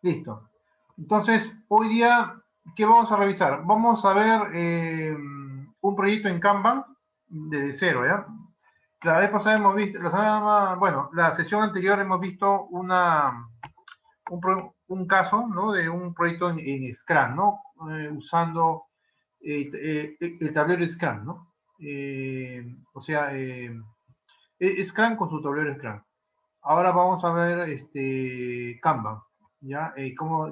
Listo. Entonces, hoy día, ¿qué vamos a revisar? Vamos a ver un proyecto en Kanban desde cero, ¿ya? La vez pasada hemos visto, bueno, la sesión anterior hemos visto un caso, ¿no? De un proyecto en Scrum, ¿no? Usando el tablero Scrum, ¿no? O sea, Scrum con su tablero Scrum. Ahora vamos a ver Kanban, ¿ya?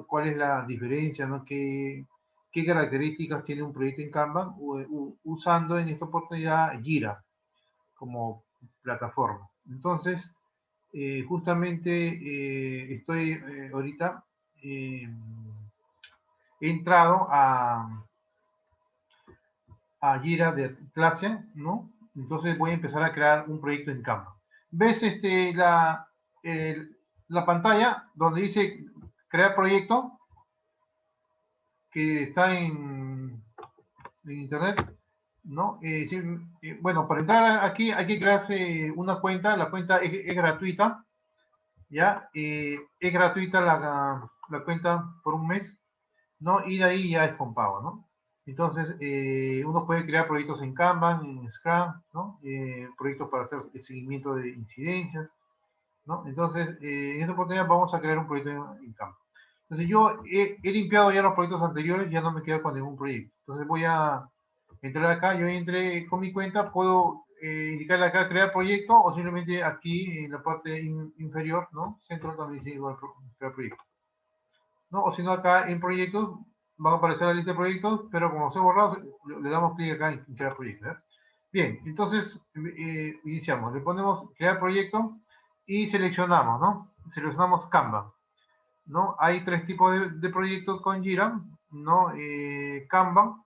¿Cuál es la diferencia, ¿no? ¿Qué características tiene un proyecto en Kanban usando en esta oportunidad Jira como plataforma? Entonces, justamente estoy ahorita, he entrado a Jira de Atlassian, ¿no? Entonces voy a empezar a crear un proyecto en Kanban. ¿Ves la pantalla donde dice crear proyecto? Que está en internet, ¿no? Sí, bueno, para entrar aquí hay que crearse una cuenta. La cuenta es gratuita, ¿ya? Es gratuita la cuenta por un mes, ¿no? Y de ahí ya es con pago, ¿no? Entonces, uno puede crear proyectos en Kanban, en Scrum, ¿no? Proyectos para hacer el seguimiento de incidencias, ¿no? Entonces, en esta oportunidad vamos a crear un proyecto en Kanban. Entonces, yo he limpiado ya los proyectos anteriores, ya no me quedo con ningún proyecto. Entonces, voy a entrar acá, yo entré con mi cuenta, puedo indicarle acá crear proyecto o simplemente aquí en la parte inferior, ¿no? Centro también dice igual crear proyecto, ¿no? O si no, acá en proyectos va a aparecer la lista de proyectos, pero como se ha borrado, le damos clic acá en crear proyecto, ¿eh? Bien, entonces iniciamos, le ponemos crear proyecto y seleccionamos, ¿no? Seleccionamos Kanban, ¿no? Hay tres tipos de proyectos con Jira, ¿no? Kanban,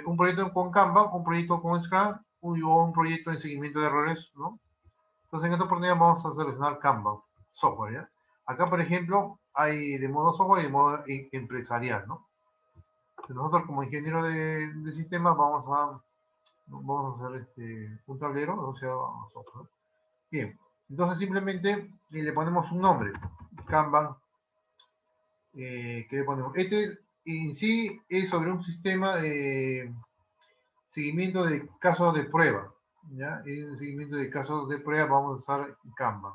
un proyecto con Kanban, un proyecto con Scrum o un proyecto en seguimiento de errores, ¿no? Entonces, en esta oportunidad vamos a seleccionar Kanban, software, ¿ya? Acá, por ejemplo, hay de modo software y de modo empresarial, ¿no? Entonces, nosotros como ingeniero de sistemas vamos a hacer un tablero, o sea, software. Bien, entonces simplemente le ponemos un nombre, Kanban, que le ponemos. Este en sí es sobre un sistema de seguimiento de casos de prueba, ¿ya? En el seguimiento de casos de prueba vamos a usar Kanban.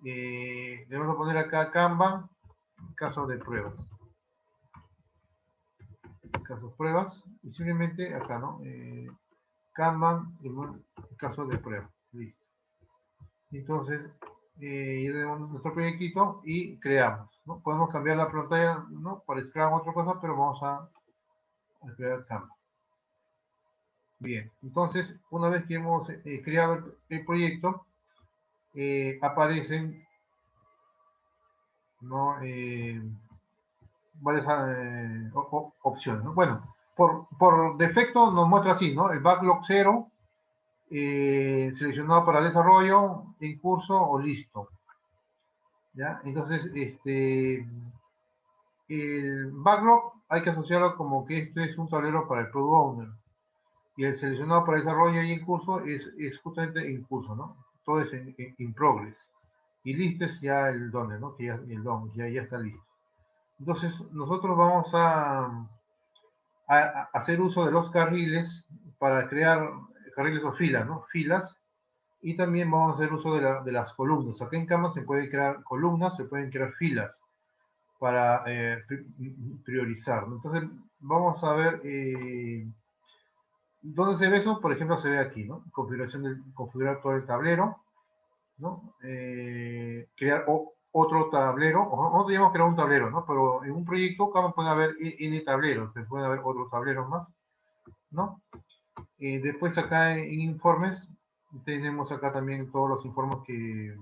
Le vamos a poner acá Kanban, casos de pruebas. Casos pruebas, y simplemente acá, ¿no? Kanban, casos de prueba. Listo. Entonces, ya tenemos nuestro proyectito y creamos, ¿no? Podemos cambiar la pantalla, ¿no? Para Scrum otra cosa, pero vamos a crear Kanban. Bien, entonces, una vez que hemos creado el proyecto, aparecen, ¿no? Varias opciones, ¿no? Bueno, por defecto nos muestra así, ¿no? El backlog 0, seleccionado para desarrollo, en curso o listo, ¿ya? Entonces, el backlog hay que asociarlo como que esto es un tablero para el product owner. Y el seleccionado para desarrollo y en curso es justamente en curso, ¿no? Todo es in progress. Y listo es ya el done, ¿no? Que ya, el don, ya está listo. Entonces, nosotros vamos a hacer uso de los carriles para crear carriles o filas, ¿no? Filas. Y también vamos a hacer uso de las columnas. Acá en Kanban se pueden crear columnas, se pueden crear filas para priorizar, ¿no? Entonces, vamos a ver dónde se ve eso. Por ejemplo, se ve aquí, ¿no? Configurar todo el tablero, ¿no? Crear otro tablero, o nosotros digamos crear un tablero, ¿no? Pero en un proyecto, Kanban puede haber N tableros, se pueden haber otros tableros más, ¿no? Después acá en informes, tenemos acá también todos los informes que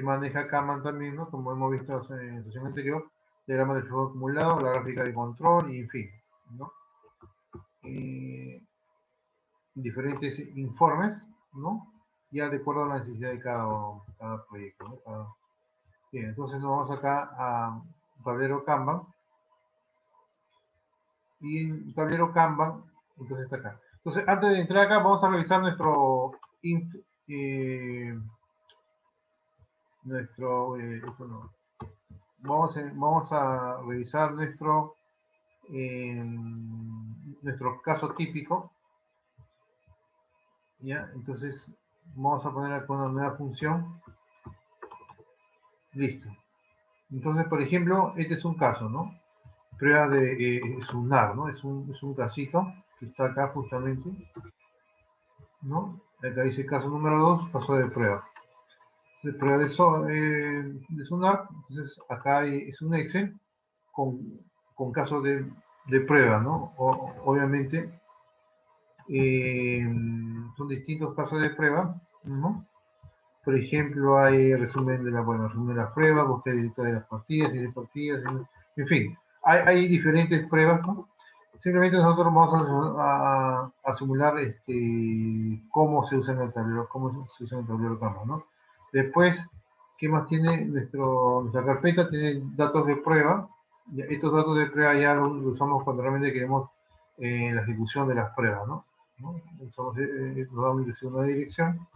maneja Kanban también, ¿no? Como hemos visto en la sesión anterior, diagrama de flujo acumulado, la gráfica de control, y en fin, ¿no? Diferentes informes, ¿no? Ya de acuerdo a la necesidad de cada proyecto, ¿no? Bien, entonces nos vamos acá a tablero Kanban, y en tablero Kanban, entonces está acá. Entonces, antes de entrar acá, vamos a revisar nuestro, esto no, vamos a revisar nuestro caso típico, ¿ya? Entonces, vamos a poner aquí una nueva función. Listo. Entonces, por ejemplo, este es un caso, ¿no? Prueba de SUNAR, ¿no? Es un casito que está acá justamente, ¿no? Acá dice caso número 2, caso de prueba. De prueba de SUNAR, entonces acá es un Excel con casos de prueba, ¿no? Obviamente, son distintos casos de prueba, ¿no? Por ejemplo, hay resumen de las pruebas, búsqueda directa de las partidas y de partidas, en fin, hay diferentes pruebas, ¿no? Simplemente nosotros vamos a simular cómo se usa en el tablero, cómo se usa en el tablero Canvas, ¿no? Después, ¿qué más tiene nuestra carpeta? Tiene datos de prueba. Estos datos de prueba ya los usamos cuando realmente queremos la ejecución de las pruebas, ¿no? Nos damos una dirección,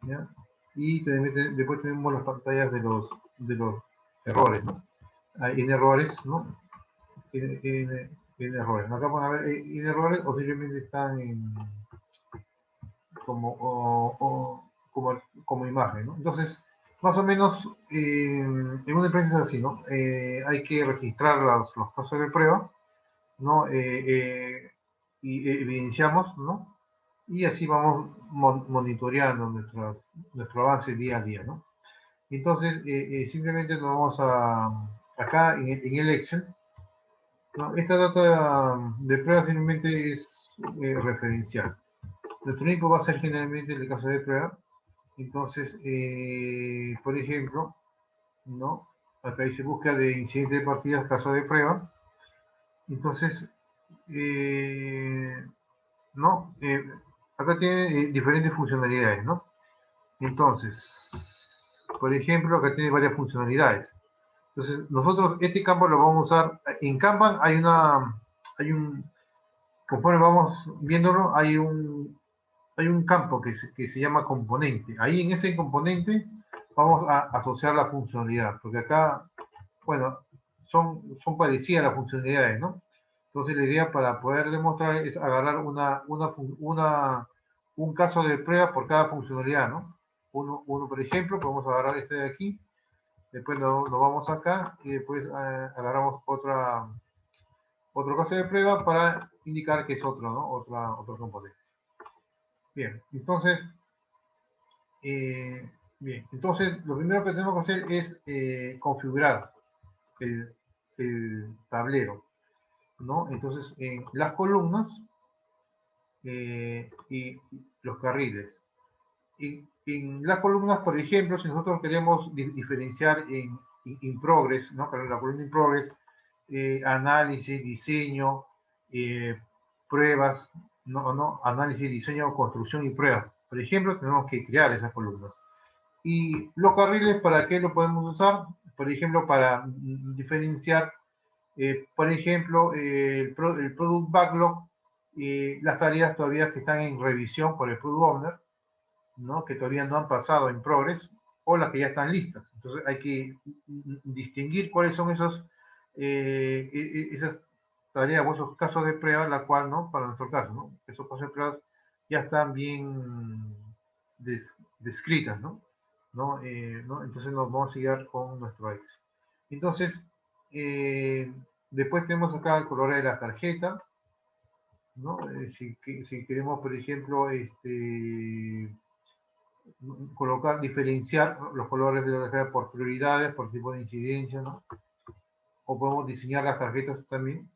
¿ya? Y después tenemos las pantallas de los errores, ¿no? Hay errores, ¿no? En errores. Acá van a ver en errores o simplemente están como imagen, ¿no? Entonces, más o menos, en una empresa es así, ¿no? Hay que registrar los casos de prueba, ¿no? Y evidenciamos, ¿no? Y así vamos monitoreando nuestro avance día a día, ¿no? Entonces, simplemente nos vamos acá en el Excel, ¿no? Esta data de prueba simplemente es referencial. Nuestro único va a ser generalmente el caso de prueba. Entonces, por ejemplo, ¿no? Acá dice búsqueda de incidente de partidas, caso de prueba. Entonces, ¿no? Acá tiene diferentes funcionalidades, ¿no? Entonces, por ejemplo, acá tiene varias funcionalidades. Entonces, nosotros este campo lo vamos a usar. En Kanban conforme vamos viéndolo, hay un campo que se llama componente. Ahí en ese componente vamos a asociar la funcionalidad, porque acá, bueno, son parecidas las funcionalidades, ¿no? Entonces la idea para poder demostrar es agarrar un caso de prueba por cada funcionalidad, ¿no? Uno, por ejemplo, podemos agarrar este de aquí, después nos vamos acá y después agarramos otro caso de prueba para indicar que es otro, ¿no? Otro componente. Bien, entonces, lo primero que tenemos que hacer es configurar el tablero, ¿no? Entonces, en las columnas y los carriles. En las columnas, por ejemplo, si nosotros queremos diferenciar en progress, ¿no? Para la columna in progress, análisis, diseño, pruebas, no, análisis, diseño, construcción y pruebas. Por ejemplo, tenemos que crear esas columnas. Y los carriles, ¿para qué lo podemos usar? Por ejemplo, para diferenciar, por ejemplo, el Product Backlog, las tareas todavía que están en revisión por el Product Owner, ¿no? Que todavía no han pasado en Progress, o las que ya están listas. Entonces hay que distinguir cuáles son esas tareas o esos casos de prueba, la cual, ¿no? Para nuestro caso, ¿no? Esos casos de prueba ya están bien descritas, ¿no? ¿No? Entonces nos vamos a seguir con nuestro Excel. Entonces, después tenemos acá el color de la tarjeta, ¿no? Si queremos, por ejemplo, diferenciar los colores de la tarjeta por prioridades, por tipo de incidencia, ¿no? O podemos diseñar las tarjetas también,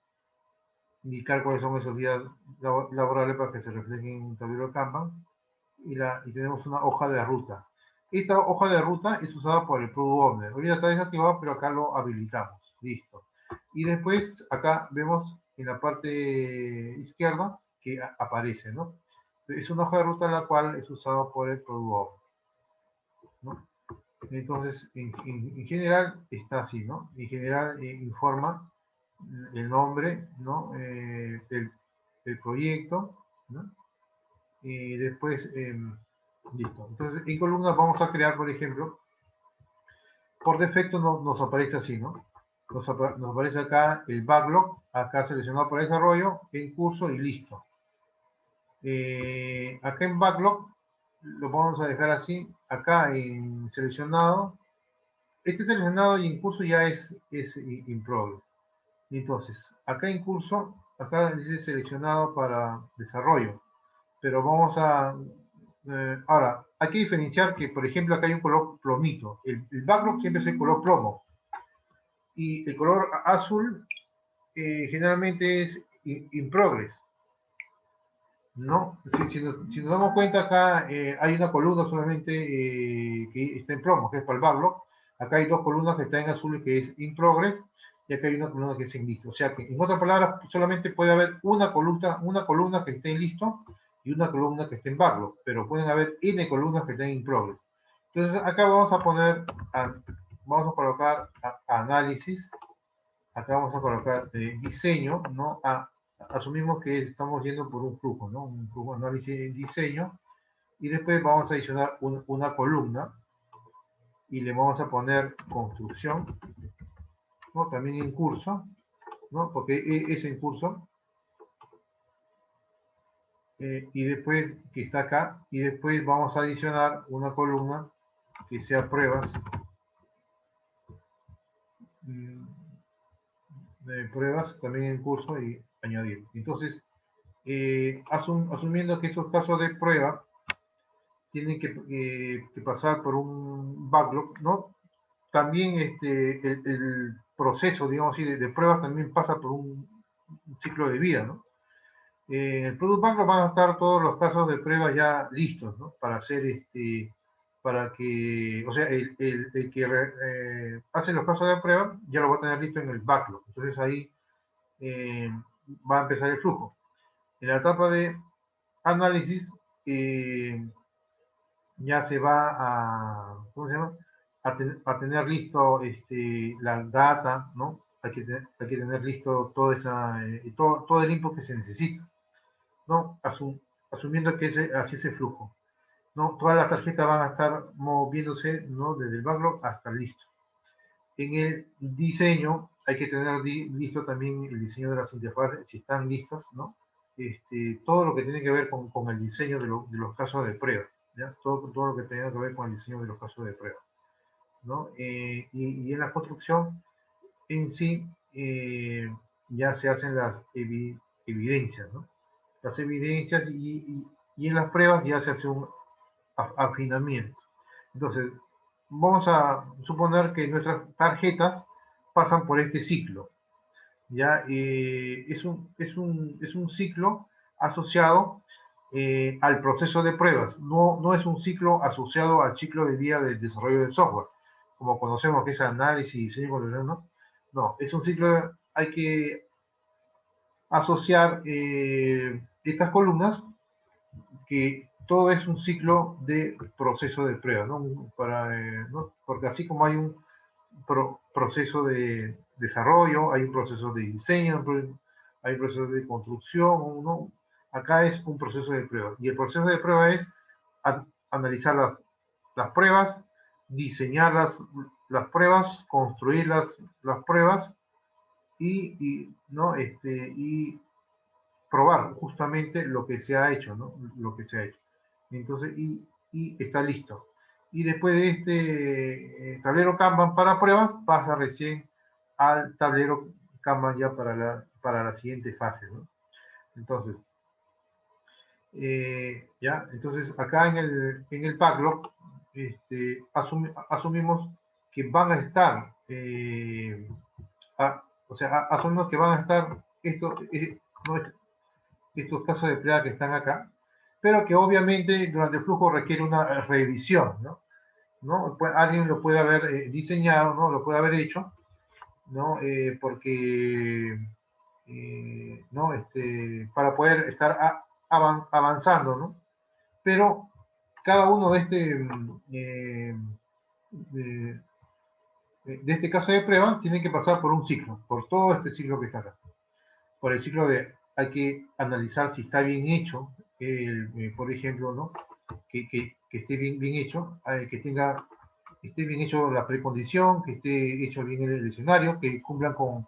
indicar cuáles son esos días laborales para que se reflejen en el tablero Kanban, y tenemos una hoja de ruta. Esta hoja de ruta es usada por el Product Owner. Ahorita está desactivado, pero acá lo habilitamos. Listo. Y después acá vemos en la parte izquierda que aparece, ¿no? Es una hoja de ruta la cual es usada por el Product Owner, ¿no? Entonces, en general está así, ¿no? En general informa el nombre, ¿no? Del proyecto, ¿no? Y después, listo. Entonces, en columnas vamos a crear, por ejemplo, por defecto nos aparece así, ¿no? Nos aparece acá el backlog, acá seleccionado por desarrollo, en curso y listo. Acá en backlog lo vamos a dejar así, acá en seleccionado, este seleccionado y en curso ya es in progress. Entonces, acá en curso, acá dice seleccionado para desarrollo, pero vamos a... ahora, hay que diferenciar que, por ejemplo, acá hay un color plomito. El backlog siempre es el color plomo. Y el color azul generalmente es in progress. ¿No? Si nos damos cuenta acá hay una columna solamente que está en plomo, que es para el backlog. Acá hay dos columnas que están en azul que es in progress y acá hay una columna que es en listo. O sea que en otras palabras solamente puede haber una columna que esté en listo y una columna que esté en backlog, pero pueden haber n columnas que estén in progress. Entonces acá vamos a poner, vamos a colocar análisis, acá vamos a colocar diseño, ¿no? Asumimos que estamos yendo por un flujo, ¿no? Un flujo de análisis y diseño, y después vamos a adicionar una columna y le vamos a poner construcción, ¿no? También en curso, ¿no? Porque es en curso, y después que está acá, y después vamos a adicionar una columna que sea pruebas, de pruebas también en curso y añadir. Entonces, asumiendo que esos casos de prueba tienen que pasar por un backlog, ¿no? También el proceso, digamos así, de pruebas también pasa por un ciclo de vida, ¿no? En el Product Backlog van a estar todos los casos de prueba ya listos, ¿no? Para hacer para que, o sea, el que hace los casos de prueba ya lo va a tener listo en el backlog. Entonces ahí va a empezar el flujo. En la etapa de análisis, ya se va a, ¿cómo se llama? A tener listo la data, ¿no? Hay que tener listo todo el input que se necesita, ¿no? Asumiendo que así es el flujo, ¿no? Todas las tarjetas van a estar moviéndose, ¿no? Desde el backlog hasta el listo. En el diseño hay que tener listo también el diseño de las interfaces, si están listos, ¿no? Todo lo que tiene que ver con el diseño de los casos de prueba, ¿ya? Todo lo que tenga que ver con el diseño de los casos de prueba, ¿no? Y en la construcción en sí ya se hacen las evidencias, ¿no? Las evidencias y en las pruebas ya se hace un afinamiento. Entonces, vamos a suponer que nuestras tarjetas pasan por este ciclo. ¿Ya? Es un ciclo asociado al proceso de pruebas. No es un ciclo asociado al ciclo de vida del desarrollo del software, como conocemos que es análisis y diseño, ¿no? No, es un ciclo, hay que asociar estas columnas que todo es un ciclo de proceso de prueba, ¿no? ¿no? Porque así como hay un proceso de desarrollo, hay un proceso de diseño, hay un proceso de construcción, ¿no? Acá es un proceso de prueba. Y el proceso de prueba es analizar las pruebas, diseñar las pruebas, construir las pruebas ¿no? Y probar justamente lo que se ha hecho, ¿no? Lo que se ha hecho. Entonces, y está listo. Y después de este tablero Kanban para pruebas, pasa recién al tablero Kanban ya para la siguiente fase, ¿no? Entonces, ya, entonces acá en el backlog asumimos que van a estar, o sea, asumimos que van a estar estos casos de prueba que están acá, pero que obviamente durante el flujo requiere una revisión, ¿no? Alguien lo puede haber diseñado, ¿no? Lo puede haber hecho, ¿no? Porque, ¿no? Para poder estar avanzando, ¿no? Pero cada uno de este caso de prueba tiene que pasar por un ciclo, por todo este ciclo que está acá. Por el ciclo de, hay que analizar si está bien hecho, por ejemplo, ¿no? Que esté bien hecho, que tenga esté bien hecho la precondición, que esté hecho bien el escenario, que cumplan con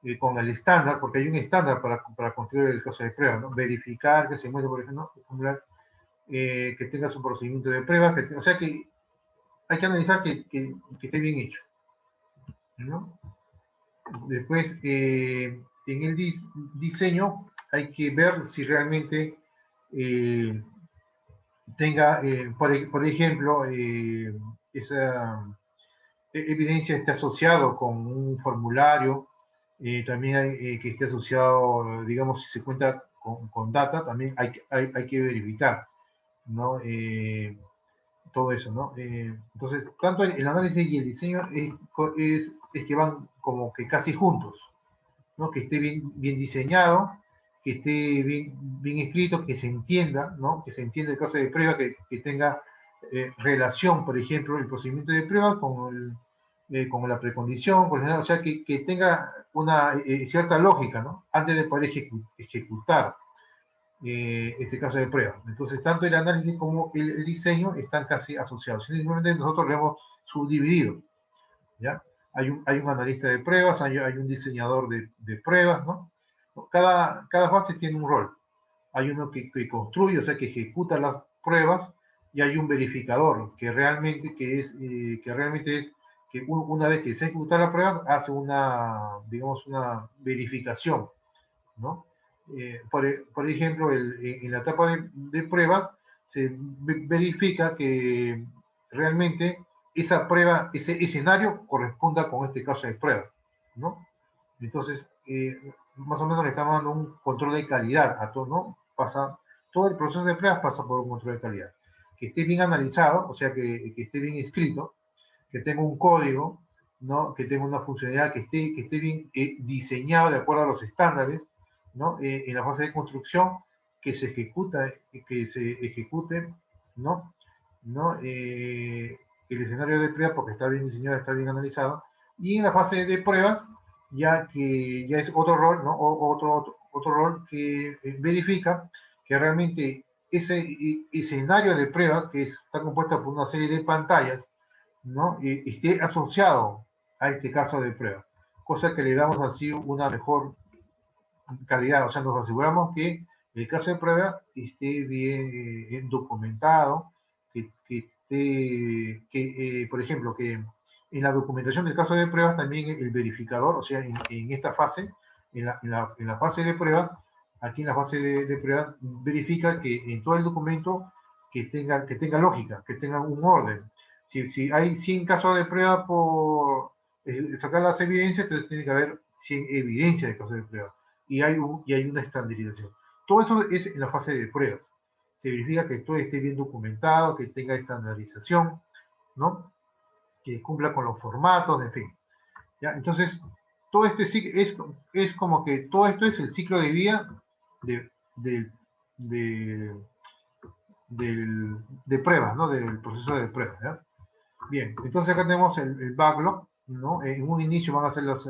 el estándar, porque hay un estándar para construir el caso de prueba, ¿no? Verificar que se muestre, por ejemplo, que tenga su procedimiento de prueba, o sea que hay que analizar que esté bien hecho, ¿no? Después, en el diseño hay que ver si realmente tenga, por ejemplo, esa evidencia está asociado con un formulario, también hay, que esté asociado, digamos, si se cuenta con data, también hay que verificar, ¿no? Todo eso, ¿no? Entonces, tanto el análisis y el diseño es que van como que casi juntos, ¿no? Que esté bien diseñado, que esté bien escrito, que se entienda, ¿no? Que se entienda el caso de prueba, que tenga relación, por ejemplo, el procedimiento de prueba con la precondición, o sea, que tenga una cierta lógica, ¿no? Antes de poder ejecutar este caso de prueba. Entonces, tanto el análisis como el diseño están casi asociados. Simplemente nosotros lo hemos subdividido, ¿ya? Hay un analista de pruebas, hay un diseñador de pruebas, ¿no? Cada fase tiene un rol. Hay uno que construye, o sea, que ejecuta las pruebas, y hay un verificador que realmente, es que una vez que se ejecuta las pruebas, hace digamos, una verificación, ¿no? Por ejemplo, en la etapa de pruebas se verifica que realmente esa prueba, ese escenario corresponda con este caso de prueba, ¿no? Entonces, más o menos le estamos dando un control de calidad a todo, ¿no? Todo el proceso de pruebas pasa por un control de calidad. Que esté bien analizado, o sea, que esté bien escrito, que tenga un código, ¿no? Que tenga una funcionalidad, que esté bien diseñado de acuerdo a los estándares, ¿no? En la fase de construcción, que se ejecute, ¿no? ¿No? El escenario de prueba, porque está bien diseñado, está bien analizado, y en la fase de pruebas, ya que ya es otro rol, ¿no? Otro rol que verifica que realmente ese escenario de pruebas, que está compuesto por una serie de pantallas, ¿no? Esté asociado a este caso de prueba, cosa que le damos así una mejor calidad, o sea, nos aseguramos que el caso de prueba esté bien documentado, por ejemplo, que en la documentación del caso de pruebas también el verificador, o sea, en esta fase, en la fase de pruebas, aquí en la fase de pruebas, verifica que en todo el documento que tenga lógica, que tenga un orden. Si hay 100 casos de prueba por sacar las evidencias, entonces tiene que haber 100 evidencias de casos de prueba y hay una estandarización. Todo eso es en la fase de pruebas. Se verifica que todo esté bien documentado, que tenga estandarización, ¿no? Que cumpla con los formatos, en fin. ¿Ya? Entonces, todo este es como que todo esto es el ciclo de vida de, de, de, de pruebas, ¿no? Del proceso de pruebas. ¿Ya? Bien, entonces acá tenemos el backlog, ¿no? En un inicio van a ser los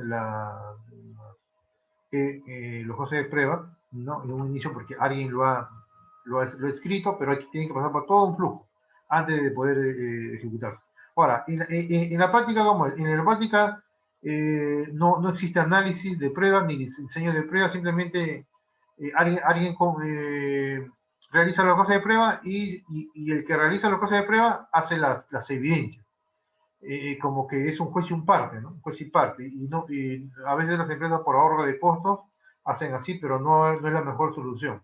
casos de prueba, ¿no? En un inicio porque alguien lo ha escrito, pero aquí tiene que pasar por todo un flujo antes de poder ejecutarse. Ahora, en la práctica, ¿cómo es? En la práctica no existe análisis de pruebas ni diseño de pruebas, simplemente alguien realiza los casos de prueba y el que realiza los casos de prueba hace las evidencias. Como que es un juez y un parte, ¿no? Un juez y parte. Y a veces las empresas por ahorro de costos hacen así, pero no es la mejor solución.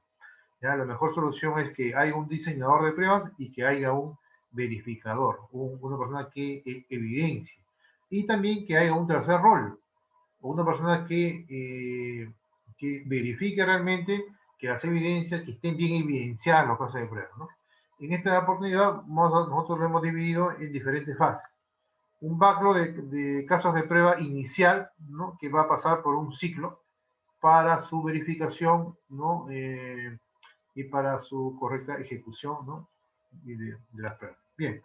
¿Ya? La mejor solución es que haya un diseñador de pruebas y que haya un verificador, una persona que evidencie. Y también que haya un tercer rol, una persona que verifique realmente que las evidencias, que estén bien evidenciadas los casos de prueba, ¿no? En esta oportunidad nosotros lo hemos dividido en diferentes fases. Un backlog de casos de prueba inicial, ¿no? Que va a pasar por un ciclo para su verificación, ¿no? Y para su correcta ejecución, ¿no? Y de las pruebas. Bien,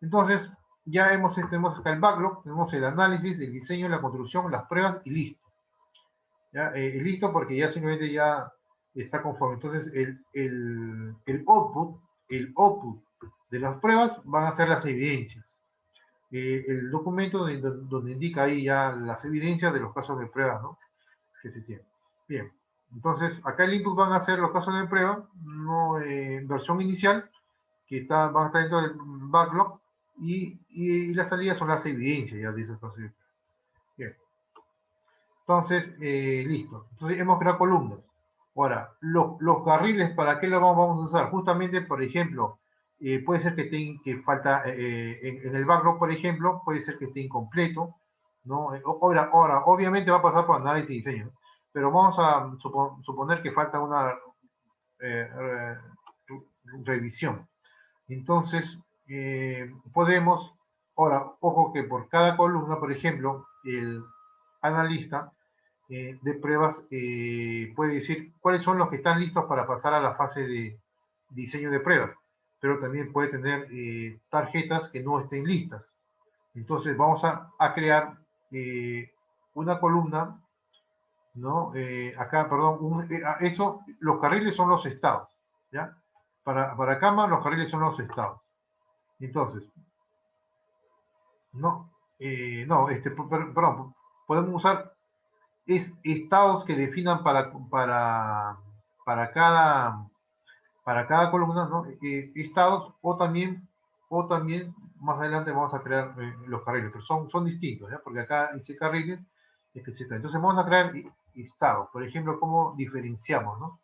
entonces ya tenemos acá el backlog, tenemos el análisis, el diseño, la construcción, las pruebas y listo. ¿Ya? Listo porque ya simplemente ya está conforme. Entonces el output de las pruebas van a ser las evidencias. el documento donde indica ahí ya las evidencias de los casos de prueba, ¿no?, que se tienen. Bien, entonces acá el input van a ser los casos de prueba, ¿no?, versión inicial, que van a estar dentro del backlog, y las salidas son las evidencias, ya dice el. Bien. Entonces, listo. Entonces hemos creado columnas. Ahora, los carriles, ¿para qué los vamos a usar? Justamente, por ejemplo, puede ser que falta, en el backlog, por ejemplo, puede ser que esté incompleto, ¿no? Ahora, obviamente va a pasar por análisis y diseño, ¿no? Pero vamos a suponer que falta una eh, revisión. Entonces, podemos, ahora, ojo que por cada columna, por ejemplo, el analista de pruebas puede decir cuáles son los que están listos para pasar a la fase de diseño de pruebas, pero también puede tener tarjetas que no estén listas. Entonces vamos a crear una columna, ¿no? Acá, perdón, eso, los carriles son los estados, ¿ya? Para Cama, los carriles son los estados. Entonces, no, perdón, podemos usar estados que definan para cada columna, ¿no? Estados, o también más adelante vamos a crear los carriles, pero son distintos, ¿ya? Porque acá dice carriles, entonces vamos a crear estados. Por ejemplo, ¿cómo diferenciamos, no?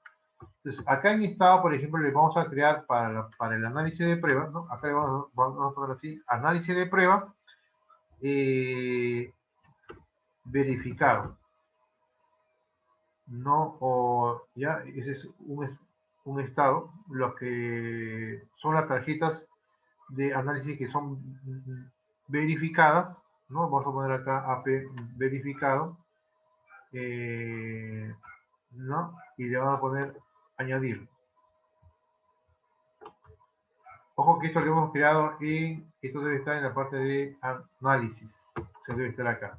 Entonces, acá en estado, por ejemplo, le vamos a crear para el análisis de prueba, ¿no? Acá le vamos a poner así, análisis de prueba verificado, ¿no? O ya, ese es un estado, los que son las tarjetas de análisis que son verificadas, ¿no? Vamos a poner acá AP verificado, ¿no? Y le vamos a poner añadir. Ojo que esto lo hemos creado esto debe estar en la parte de análisis, se debe estar acá.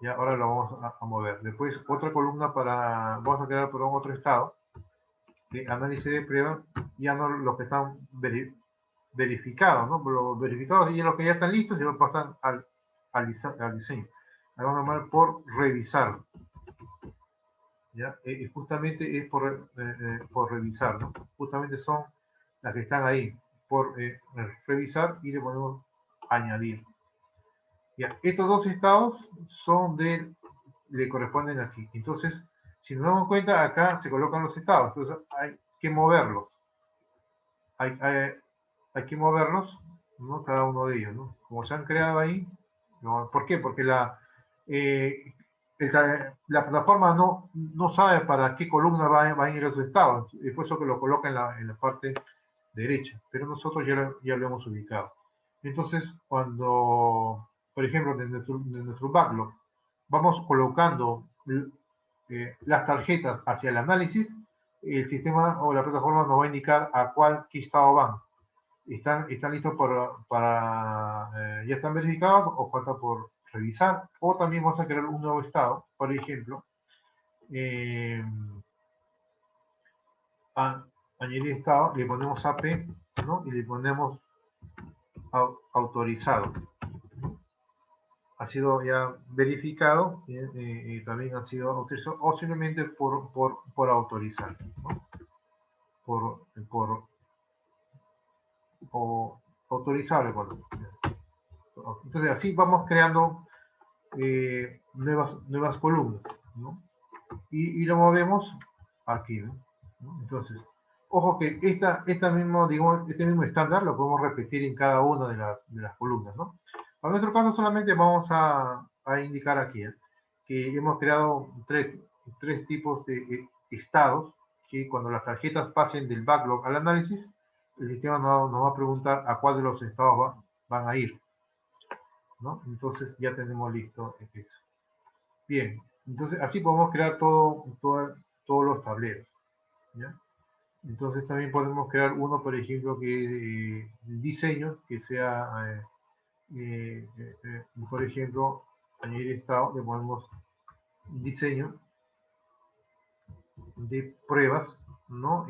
Ya, ahora lo vamos a mover. Después otra columna vamos a crear por otro estado de análisis de prueba, ya no los que están verificados, ¿no? Los verificados y los que ya están listos ya lo pasan al diseño. Ahora vamos a llamar por revisar. ¿Ya? Justamente es por revisar, ¿no? Justamente son las que están ahí, por revisar, y le podemos añadir. Ya, estos dos estados le corresponden aquí. Entonces, si nos damos cuenta, acá se colocan los estados. Entonces, hay que moverlos. Hay que moverlos, ¿no? Cada uno de ellos, ¿no? Como se han creado ahí. ¿No? ¿Por qué? Porque eh, la plataforma no sabe para qué columna van a ir los estados. Es por eso que lo coloca en la parte derecha. Pero nosotros ya lo hemos ubicado. Entonces, cuando, por ejemplo, de nuestro backlog, vamos colocando las tarjetas hacia el análisis, el sistema o la plataforma nos va a indicar a qué estado van. ¿Están listos ya están verificados o falta por revisar? O también vamos a crear un nuevo estado, por ejemplo, añadir estado, le ponemos AP, ¿no? Y le ponemos autorizado. Ha sido ya verificado y también ha sido autorizado, o simplemente por autorizar, ¿no? O autorizable, bueno. Entonces así vamos creando nuevas columnas, ¿no? Y lo movemos aquí, ¿no? Entonces, ojo que este mismo estándar lo podemos repetir en cada una de las columnas, ¿no? En nuestro caso solamente vamos a indicar aquí que hemos creado tres tipos de estados, que cuando las tarjetas pasen del backlog al análisis, el sistema nos va a preguntar a cuál de los estados van a ir, ¿no? Entonces ya tenemos listo eso. Bien, entonces así podemos crear todos los tableros, ¿ya? Entonces también podemos crear uno, por ejemplo, que diseño, que sea, por ejemplo, añadir estado, le ponemos diseño de pruebas, ¿no?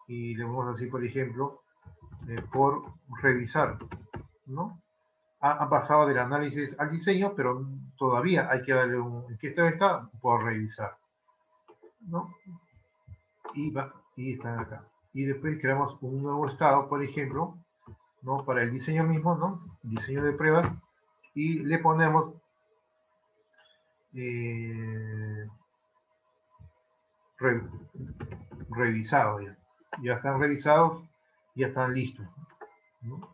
Y le vamos a decir, por ejemplo, por revisar, ¿no? han pasado del análisis al diseño, pero todavía hay que darle ¿en qué estado está? Por revisar, ¿no? Y están acá. Y después creamos un nuevo estado, por ejemplo, ¿no? Para el diseño mismo, ¿no? Diseño de pruebas, y le ponemos revisado ya. Ya están revisados, ya están listos, ¿no?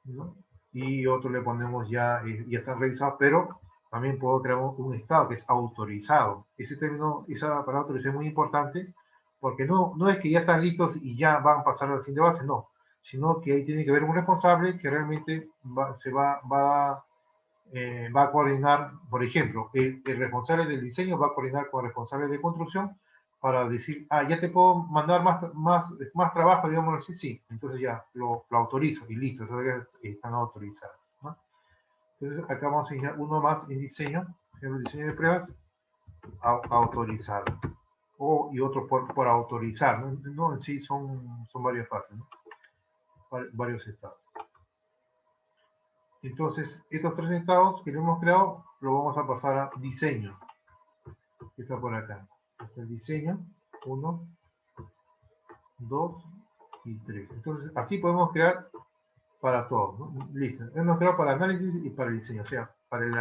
¿No? Y otro le ponemos ya están revisados, pero también puedo crear un estado que es autorizado. Ese término, esa palabra autorización es muy importante, porque no es que ya están listos y ya van a pasar a la siguiente base, no, sino que ahí tiene que haber un responsable que realmente va a coordinar, por ejemplo, el responsable del diseño va a coordinar con el responsable de construcción para decir, ya te puedo mandar más trabajo, digamos así, sí, entonces ya lo autorizo y listo, eso ya están autorizados, ¿no? Entonces acá vamos a enseñar uno más en diseño, el diseño de pruebas autorizado, y otro por autorizar, ¿no? En sí son varias fases, ¿no? Varios estados. Entonces, estos tres estados que hemos creado, lo vamos a pasar a diseño. Está por acá. Está el diseño. 1, 2 y 3. Entonces, así podemos crear para todos, ¿no? Listo. Hemos creado para análisis y para el diseño. O sea, para el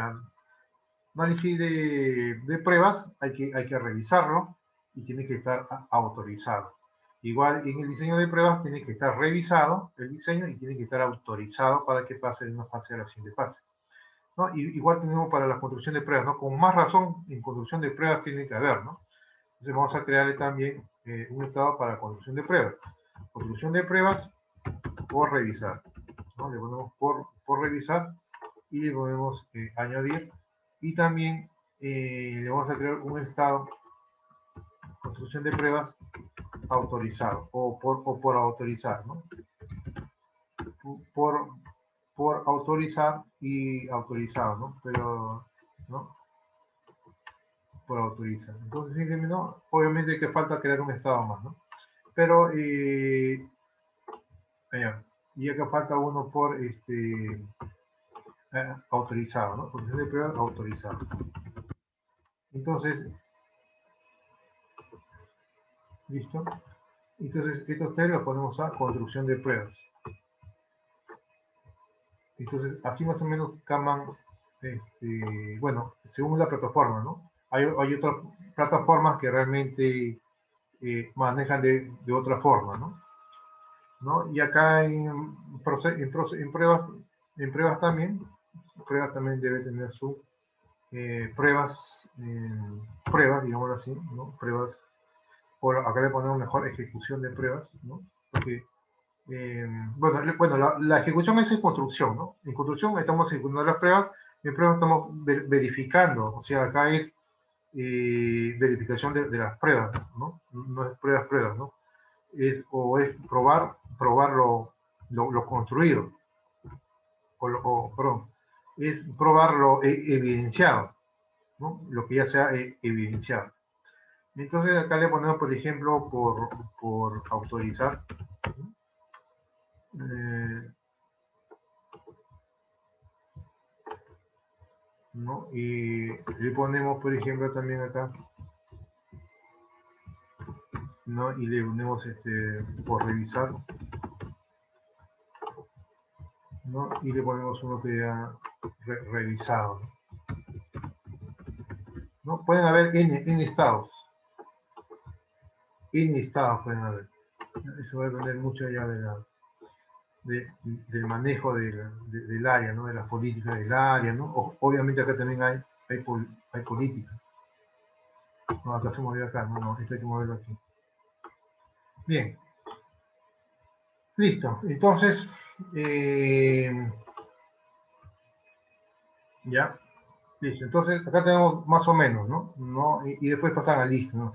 análisis de pruebas hay que revisarlo y tiene que estar autorizado. Igual en el diseño de pruebas tiene que estar revisado el diseño y tiene que estar autorizado para que pase de una fase a la siguiente fase, ¿no? Igual tenemos para la construcción de pruebas, ¿no? Con más razón en construcción de pruebas tiene que haber, ¿no? Entonces vamos a crearle también un estado para construcción de pruebas. Construcción de pruebas por revisar, ¿no? Le ponemos por revisar y le podemos añadir, y también le vamos a crear un estado construcción de pruebas autorizado o por autorizar, ¿no? Por autorizar y autorizado, ¿no? Pero, ¿no? Por autorizar. Entonces, simplemente, ¿no? Obviamente que falta crear un estado más, ¿no? Pero, y acá falta uno por autorizado, ¿no? Construcción de pruebas autorizado. Entonces, ¿listo? Entonces, estos tres los ponemos a construcción de pruebas. Entonces, así más o menos caman, bueno, según la plataforma, ¿no? Hay otras plataformas que realmente manejan de otra forma, ¿no? ¿No? Y acá en pruebas también debe tener su pruebas, digámoslo así, ¿no? Pruebas, acá le ponemos mejor ejecución de pruebas, ¿no? Porque, bueno, la ejecución es en construcción, ¿no? En construcción estamos ejecutando las pruebas, en pruebas estamos verificando, o sea, acá es verificación de las pruebas, ¿no? No es pruebas, ¿no? Es probar lo construido, perdón, es probar lo evidenciado, ¿no? Lo que ya se ha evidenciado. Entonces acá le ponemos, por ejemplo, por autorizar, ¿no? Y le ponemos, por ejemplo, también acá, ¿no? Y le ponemos por revisar, ¿no? Y le ponemos uno que ya revisado, ¿no? Pueden haber n estados. N estados pueden haber. Eso va a depender mucho ya del manejo del área, ¿no? De las políticas del área, ¿no? Obviamente acá también hay políticas. No, acá se movió acá, no, esto hay que moverlo aquí. Bien. Listo. Entonces, ya. Listo. Entonces, acá tenemos más o menos, ¿no? Y después pasan a listo, ¿no?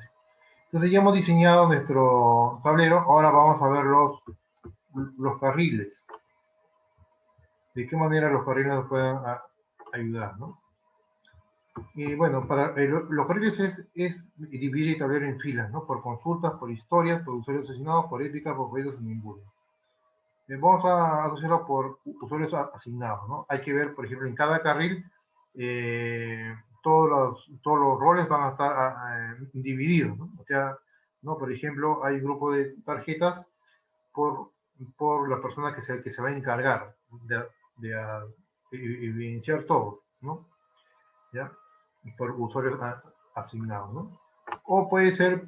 Entonces ya hemos diseñado nuestro tablero. Ahora vamos a ver los carriles. De qué manera los carriles nos pueden ayudar, ¿no? Y bueno, para los carriles es dividir el tablero en filas, ¿no? Por consultas, por historias, por usuarios asignados, por épicas, por pedidos y ninguno. Vamos a asociarlo por usuarios asignados, ¿no? Hay que ver, por ejemplo, en cada carril, todos los roles van a estar divididos, ¿no? O sea, ¿no? Por ejemplo, hay un grupo de tarjetas por, por la persona que se va a encargar de evidenciar todo, ¿no? ¿Ya? Por usuarios asignados, ¿no? O puede ser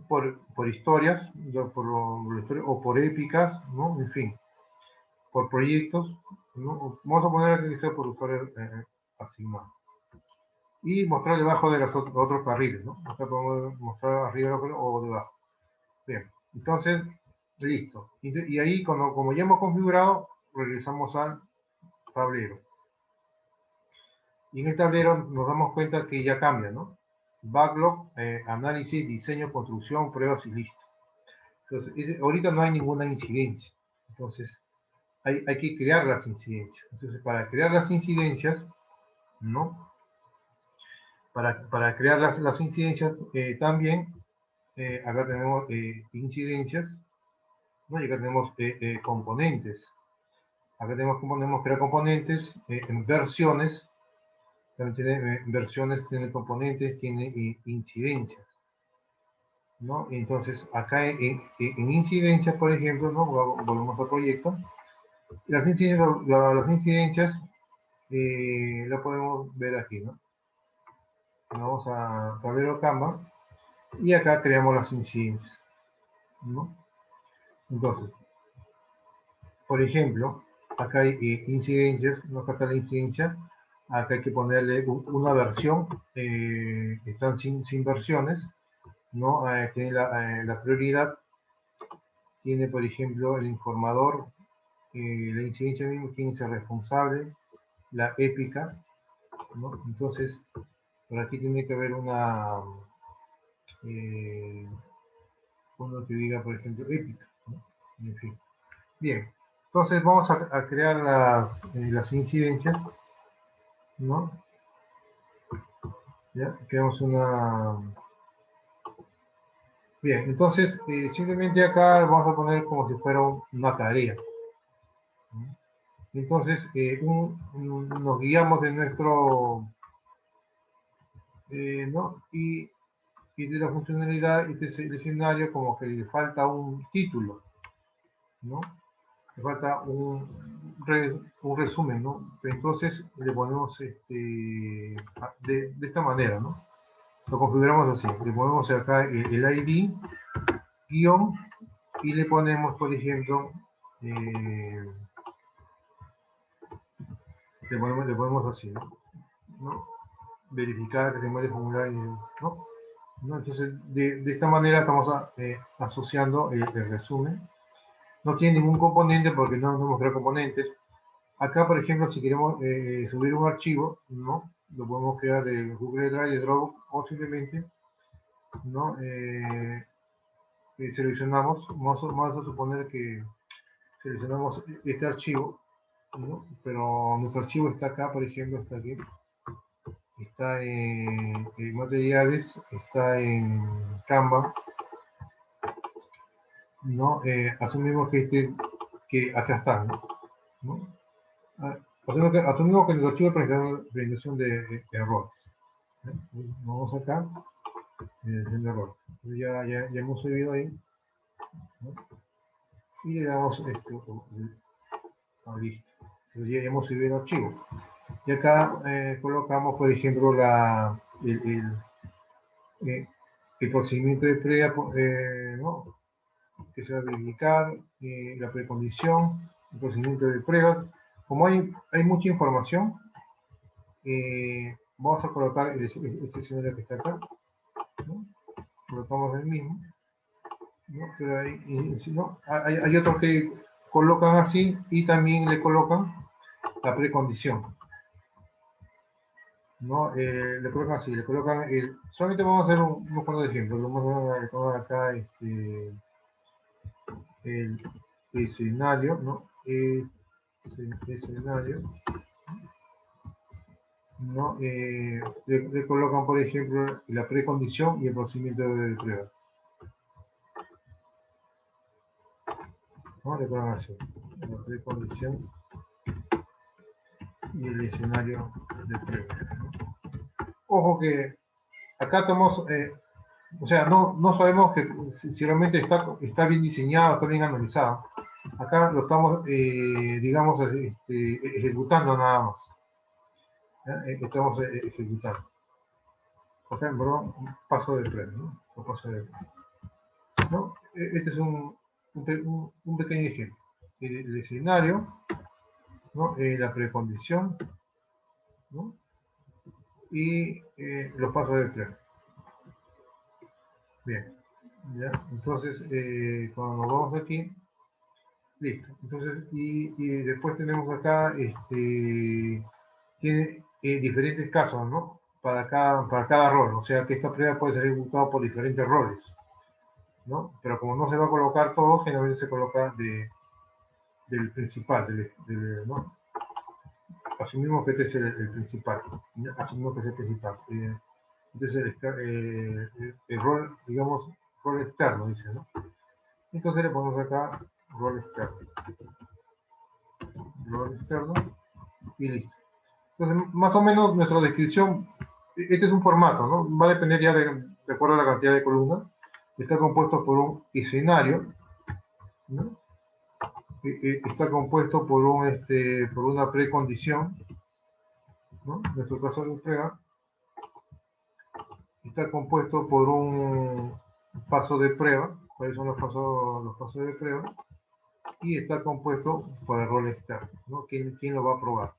por historias, o por épicas, ¿no? En fin, por proyectos, ¿no? Vamos a poner que sea por usuarios asignados. Y mostrar debajo de los otros carriles, ¿no? O sea, podemos mostrar arriba o debajo. Bien, entonces, listo. Y ahí, como ya hemos configurado, regresamos al tablero. Y en el tablero nos damos cuenta que ya cambia, ¿no? Backlog, análisis, diseño, construcción, pruebas y listo. Entonces, ahorita no hay ninguna incidencia. Entonces, hay que crear las incidencias. Entonces, para crear las incidencias, ¿no? Para crear las incidencias también, acá tenemos incidencias, ¿no? Y acá tenemos componentes. Acá podemos crear componentes en versiones. También tiene versiones, tiene componentes, tiene incidencias, ¿no? Entonces, acá en incidencias, por ejemplo, ¿no? Volvemos al proyecto. Las incidencias la podemos ver aquí, ¿no? Vamos a tablero Canva y acá creamos las incidencias, ¿no? Entonces, por ejemplo, acá hay incidencias, ¿no? Acá está la incidencia, acá hay que ponerle una versión, están sin versiones, ¿no? Tiene la prioridad, tiene, por ejemplo, el informador, la incidencia mismo, quién es el responsable, la épica, ¿no? Entonces, por aquí tiene que haber uno que diga, por ejemplo, épica, ¿no? En fin. Bien, entonces vamos a crear las incidencias, ¿no? Ya, creamos una... Bien, entonces simplemente acá vamos a poner como si fuera una tarea, ¿no? Entonces nos guiamos de nuestro, ¿no? Y de la funcionalidad y del escenario como que le falta un título, ¿no? Le falta un resumen, ¿no? Entonces le ponemos de esta manera, ¿no? Lo configuramos así, le ponemos acá el ID, guión, y le ponemos, por ejemplo, le ponemos así, ¿no? Verificar que se mueve el formulario, ¿no? Entonces, de esta manera estamos asociando el resumen. No tiene ningún componente porque no hemos creado componentes. Acá, por ejemplo, si queremos subir un archivo, ¿no? Lo podemos crear de Google Drive, de Dropbox, o simplemente, ¿no? Seleccionamos, vamos a suponer que seleccionamos este archivo, ¿no? Pero nuestro archivo está acá, por ejemplo, está aquí. Está en materiales, está en Canva, ¿no? Asumimos que acá está, ¿no? Asumimos que el archivo de presentación de errores, ¿eh? Vamos acá, presentación de errores. Ya hemos subido ahí, ¿no? Y le damos listo. Entonces ya hemos subido el archivo. Y acá colocamos, por ejemplo, el procedimiento de prueba, ¿no? Que se va a verificar, la precondición, el procedimiento de pruebas. Como hay mucha información, vamos a colocar este escenario que está acá, ¿no? Colocamos el mismo, ¿no? Pero ¿no? Hay otros que colocan así y también le colocan la precondición, ¿no? Le colocan así, le colocan solamente vamos a hacer unos cuantos ejemplos. Vamos a poner acá el escenario, ¿no? Escenario, ¿no? Le colocan, por ejemplo, la precondición y el procedimiento de prueba. ¿no? Le ponen así, la precondición y el escenario de prueba, ¿no? Ojo que acá estamos, o sea, no sabemos que si realmente está bien diseñado, está bien analizado. Acá lo estamos, digamos, ejecutando nada más. Estamos ejecutando. Por ejemplo, un paso de prueba, ¿no? Un paso de prueba, ¿no? Este es un pequeño ejemplo. El escenario, ¿no? La precondición, ¿no? Y los pasos de prueba. Bien, ¿ya? Entonces, cuando nos vamos aquí, listo. Entonces, y después tenemos acá, tiene diferentes casos, ¿no? Para cada rol. O sea que esta prueba puede ser ejecutada por diferentes roles, ¿no? Pero como no se va a colocar todo, generalmente se coloca del principal, ¿no? Asumimos que este es el principal, ¿no? Asumimos que es el principal. Entonces el rol, digamos, rol externo, dice, ¿no? Entonces le ponemos acá rol externo y listo. Entonces, más o menos nuestra descripción, este es un formato, ¿no? Va a depender ya de acuerdo a la cantidad de columnas. Está compuesto por un escenario, ¿no? Está compuesto por una precondición, ¿no? En nuestro caso de prueba. Está compuesto por un paso de prueba. ¿Cuáles son los pasos de prueba? Y está compuesto por el rol externo, ¿no? ¿Quién lo va a probar?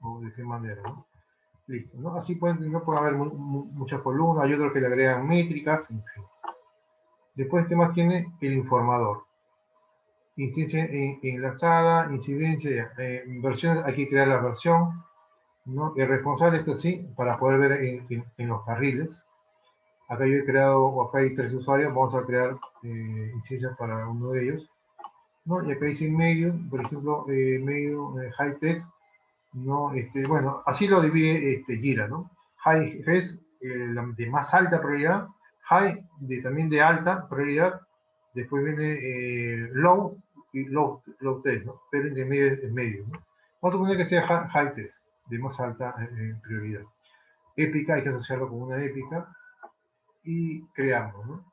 ¿O de qué manera, ¿no? Listo, ¿no? Así no puede haber muchas columnas, hay otros que le agregan métricas, en fin. Después, ¿qué más tiene? El informador. Incidencia enlazada, incidencia, versiones, hay que crear la versión, ¿no? El responsable, esto sí, para poder ver en los carriles. Acá yo he creado, o acá hay 3 usuarios, vamos a crear incidencias para uno de ellos, ¿no? Y acá dice medio, por ejemplo, medio, high test, ¿no? Bueno, así lo divide Jira, ¿no? High es de más alta prioridad, high también de alta prioridad, después viene low y low test, ¿no? Pero entre medio es medio, ¿no? Vamos a poner que sea high test, de más alta prioridad. Épica, hay que asociarlo con una épica y creamos, ¿no?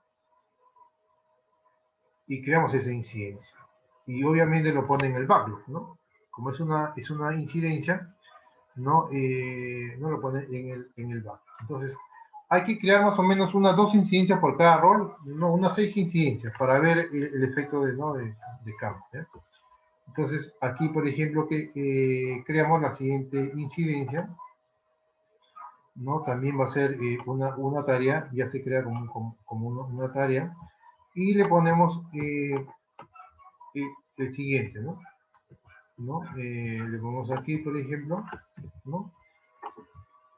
Y creamos esa incidencia. Y obviamente lo pone en el backlog, ¿no? Como es una incidencia, no, no lo pone en el backlog. Entonces, hay que crear más o menos unas 2 incidencias por cada rol, no, unas 6 incidencias para ver el efecto ¿no? de cambio. ¿eh? Entonces, aquí, por ejemplo, que creamos la siguiente incidencia, ¿no? También va a ser una tarea, ya se crea como una tarea, y le ponemos el siguiente, ¿no? Le ponemos aquí, por ejemplo, ¿no?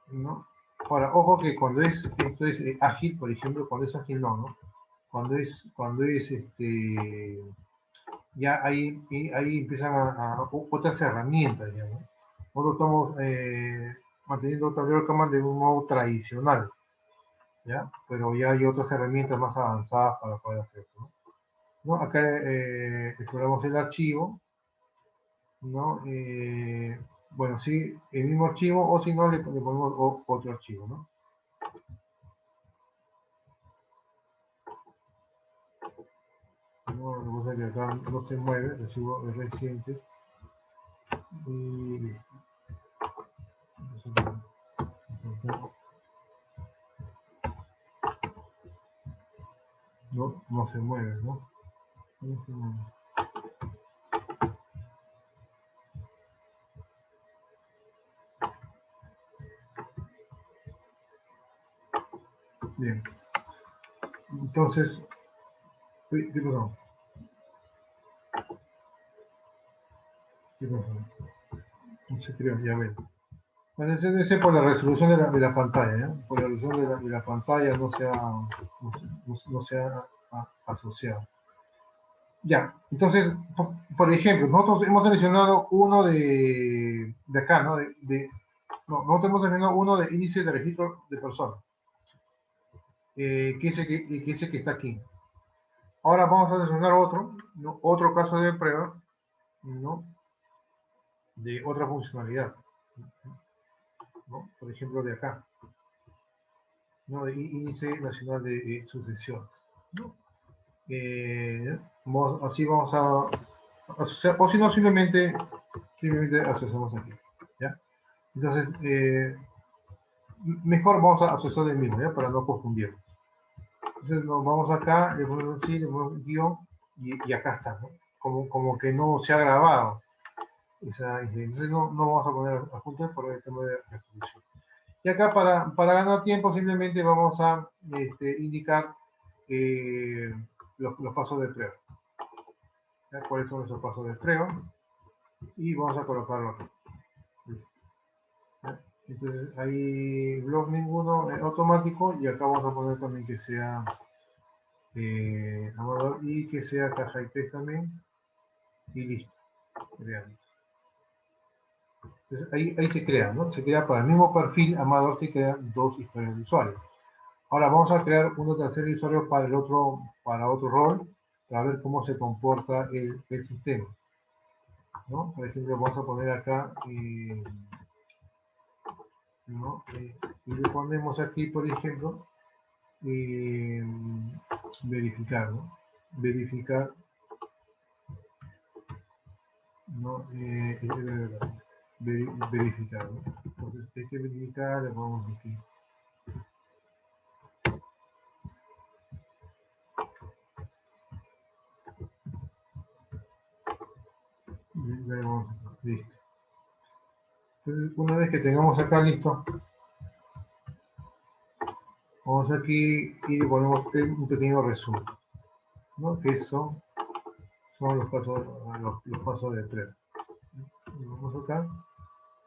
¿No? Ahora, ojo que cuando esto es ágil, por ejemplo, cuando es ágil no. Cuando es ya ahí empiezan otras herramientas, ya, ¿no? Nosotros estamos manteniendo Tablero Command de un modo tradicional, ¿ya? Pero ya hay otras herramientas más avanzadas para poder hacer esto, ¿no? Acá exploramos el archivo, ¿no? Bueno, sí, el mismo archivo, o si no, le ponemos otro archivo, ¿no? No, lo que pasa es que acá no se mueve, el archivo es reciente. Y no se mueve, ¿no? No se mueve. Bien. Entonces, ¿qué pasó? ¿Qué pasó? No se creó, ya ven. Bueno, ese por la resolución de la pantalla, ¿eh? Por la resolución de la pantalla no se ha asociado. Ya, entonces, por ejemplo, nosotros hemos seleccionado uno de acá, ¿no? No, nosotros hemos seleccionado uno de índice de registro de personas, que es el que está aquí. Ahora vamos a seleccionar otro, ¿no? Otro caso de prueba, ¿no? De otra funcionalidad, ¿no? Por ejemplo, de acá, ¿no? De índice nacional de sucesiones, ¿no? Así vamos a asociar, o si no, simplemente asociamos aquí, ¿ya? Entonces, mejor vamos a asociar el mismo, ¿ya? Para no confundir. Entonces nos vamos acá, le ponemos así, le ponemos un guión y acá está, ¿no? Como que no se ha grabado. Entonces no vamos a poner adjuntos por el tema de resolución. Y acá para ganar tiempo simplemente vamos a indicar los pasos de prueba. ¿Ya? ¿Cuáles son esos pasos de prueba? Y vamos a colocarlo aquí. ¿Ya? Entonces ahí blog ninguno automático y acá vamos a poner también que sea Amador y que sea caja y test también y listo. Creamos. Entonces ahí se crea, ¿no? Se crea para el mismo perfil Amador, se crean dos historias de usuario. Ahora vamos a crear uno tercer usuario para otro rol, para ver cómo se comporta el sistema, ¿no? Por ejemplo, vamos a poner acá, ¿no? Y le ponemos aquí, por ejemplo, verificar, ¿no? Verificar, ¿no? Verificar, ¿no? Entonces, este verificar, le ponemos aquí. Listo. Entonces, una vez que tengamos acá listo, vamos aquí y le ponemos un pequeño resumen, ¿no? Que son los pasos de prueba. Vamos acá,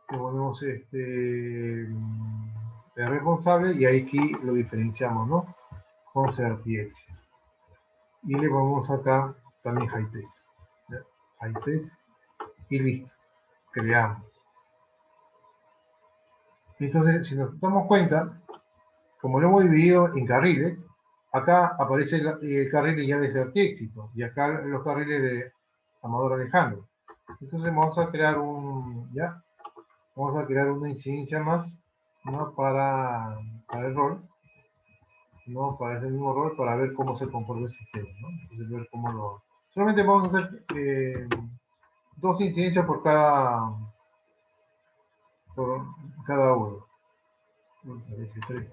le ponemos el responsable y aquí lo diferenciamos, ¿no? Con CRTX. Y le ponemos acá también high test. ¿Ya? High test y listo. Creamos. Entonces, si nos damos cuenta, como lo hemos dividido en carriles, acá aparece el carril ya de CRTX y acá los carriles de Amador Alejandro. Entonces vamos a crear vamos a crear una incidencia más, ¿no? para el rol, ¿no? Para ese mismo rol, para ver cómo se comporta el sistema, ¿no? Entonces, ver cómo solamente vamos a hacer dos incidencias por cada uno. Parece tres.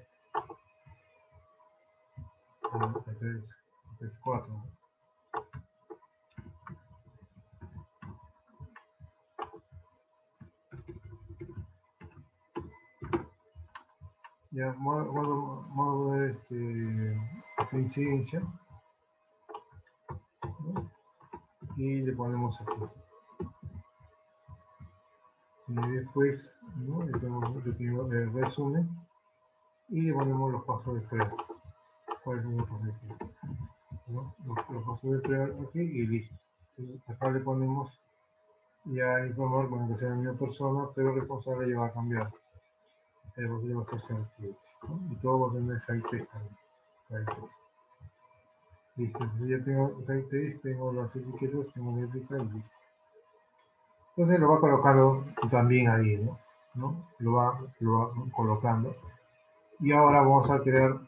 Tres, cuatro. Ya, modo de esta incidencia, ¿no? Y le ponemos aquí. Y después, ¿no? Le ponemos un pequeño resumen y le ponemos los pasos de prueba. ¿Cuáles son los pasos de prueba? ¿No? Los pasos de prueba aquí y listo. Entonces, acá le ponemos ya informar, bueno, que sea la misma persona, pero el responsable ya va a cambiar. El responsable va a ser CRTX, ¿no? Y todo va a tener high test también. High test. Listo, entonces ya tengo high test, tengo las etiquetas, tengo la ética y listo. Entonces lo va colocando también ahí, ¿no? Lo va colocando. Y ahora vamos a crear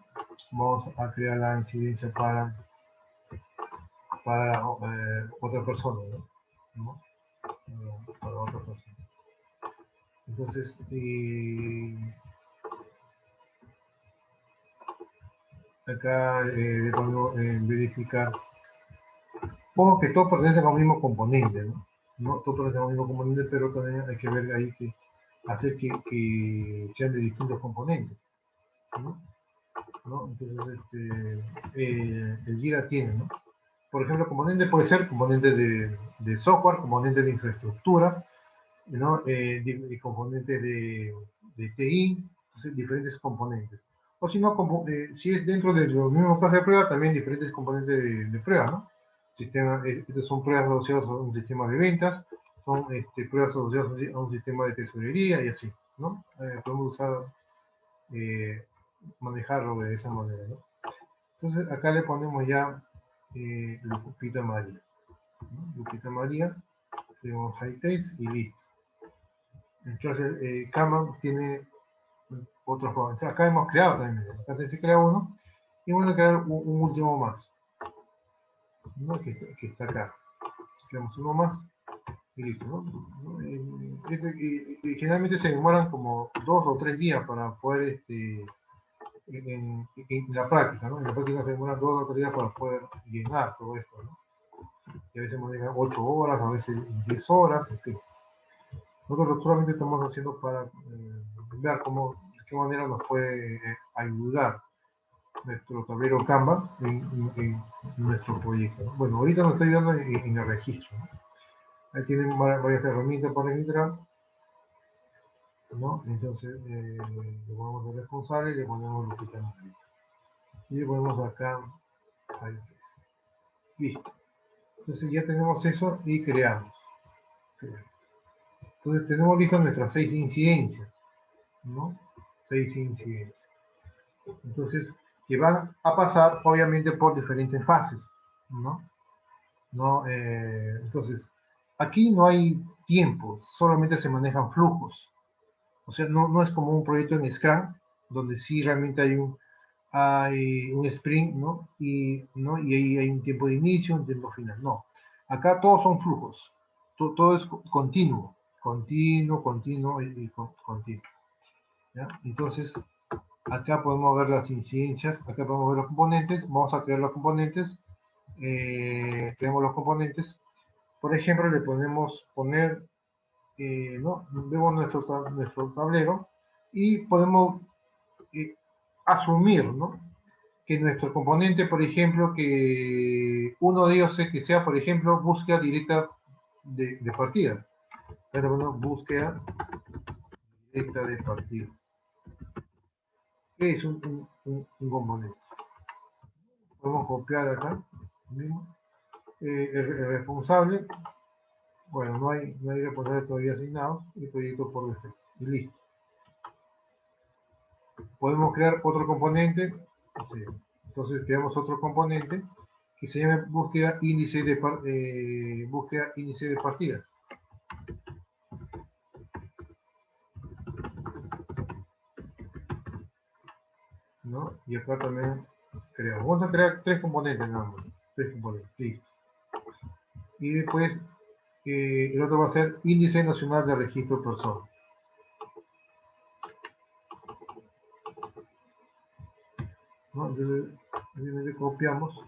la incidencia para otra persona, ¿no? Para otra persona. Entonces, acá le pongo verificar. Supongo que todo pertenece a un mismo componente, ¿no? No todo pertenece a un mismo componente, pero también hay que ver ahí que hacer que sean de distintos componentes, ¿no? Entonces, el Jira tiene, ¿no? Por ejemplo, componente puede ser componente de software, componente de infraestructura, ¿no? Componente de TI, entonces, diferentes componentes. O si no, si es dentro de los mismos casos de prueba, también diferentes componentes de prueba, ¿no? Estas son pruebas asociadas a un sistema de ventas, son pruebas asociadas a un sistema de tesorería y así, ¿no? Podemos manejarlo de esa manera, ¿no? Entonces acá le ponemos ya Lupita María. ¿No? Lupita María, tenemos high test y listo. Entonces, Kanban tiene otros juegos. Entonces, acá hemos creado también. Acá se crea uno y vamos a crear un último más, ¿no? que está acá. Creamos uno más y listo, ¿no? Generalmente se demoran como 2 o 3 días para poder, en la práctica, ¿no? En la práctica se demoran 2 o 3 días para poder llenar todo esto, ¿no? Y a veces nos dejan 8 horas, a veces 10 horas, en fin. Nosotros solamente estamos haciendo para ver de qué manera nos puede ayudar nuestro tablero Kanban en nuestro proyecto, ¿no? Bueno, ahorita nos está ayudando en el registro, ¿no? Ahí tienen varias herramientas para registrar, ¿no? Entonces, le ponemos el responsable y le ponemos lo que estamos ahí. Y le ponemos acá, ahí. Listo. Entonces ya tenemos eso y creamos. Entonces tenemos listas nuestras 6 incidencias, ¿no? 6 incidencias. Entonces, que van a pasar obviamente por diferentes fases, ¿no? Entonces, aquí no hay tiempos, solamente se manejan flujos. O sea, no es como un proyecto en Scrum, donde sí realmente hay un sprint, ¿no? Y ahí hay un tiempo de inicio, un tiempo final. No. Acá todos son flujos. Todo es continuo. Continuo, continuo y continuo. ¿Ya? Entonces, acá podemos ver las incidencias, acá podemos ver los componentes. Vamos a crear los componentes. Creamos los componentes. Por ejemplo, le podemos poner, ¿no? Vemos nuestro tablero y podemos asumir, ¿no? Que nuestro componente, por ejemplo, que uno de ellos es que sea, por ejemplo, búsqueda directa de partida. Pero bueno, búsqueda directa de partida. ¿Qué es un componente? Podemos copiar acá mismo. El responsable, bueno, no hay responsable todavía asignado, el proyecto por defecto. Y listo. Podemos crear otro componente, sí. Entonces creamos otro componente que se llama búsqueda índice de partidas. ¿No? Y acá también creamos. Vamos a crear 3 componentes nada más. 3 componentes, listo. Y después el otro va a ser índice nacional de registro de personas. ¿No? Entonces, le copiamos,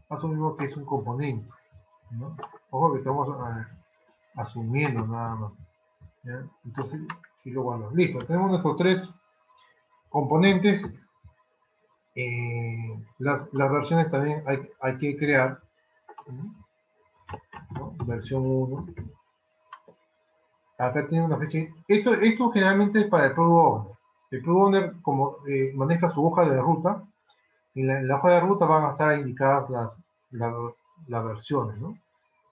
asumimos que es un componente, ¿no? Ojo que estamos asumiendo nada más, ¿ya? Entonces, y lo guardamos. Listo, tenemos nuestros 3 componentes. Las versiones también hay que crear, ¿no? Versión 1. Acá tiene una fecha. Esto generalmente es para el Product Owner. El Product Owner, como maneja su hoja de ruta, en la hoja de ruta van a estar indicadas las versiones, ¿no?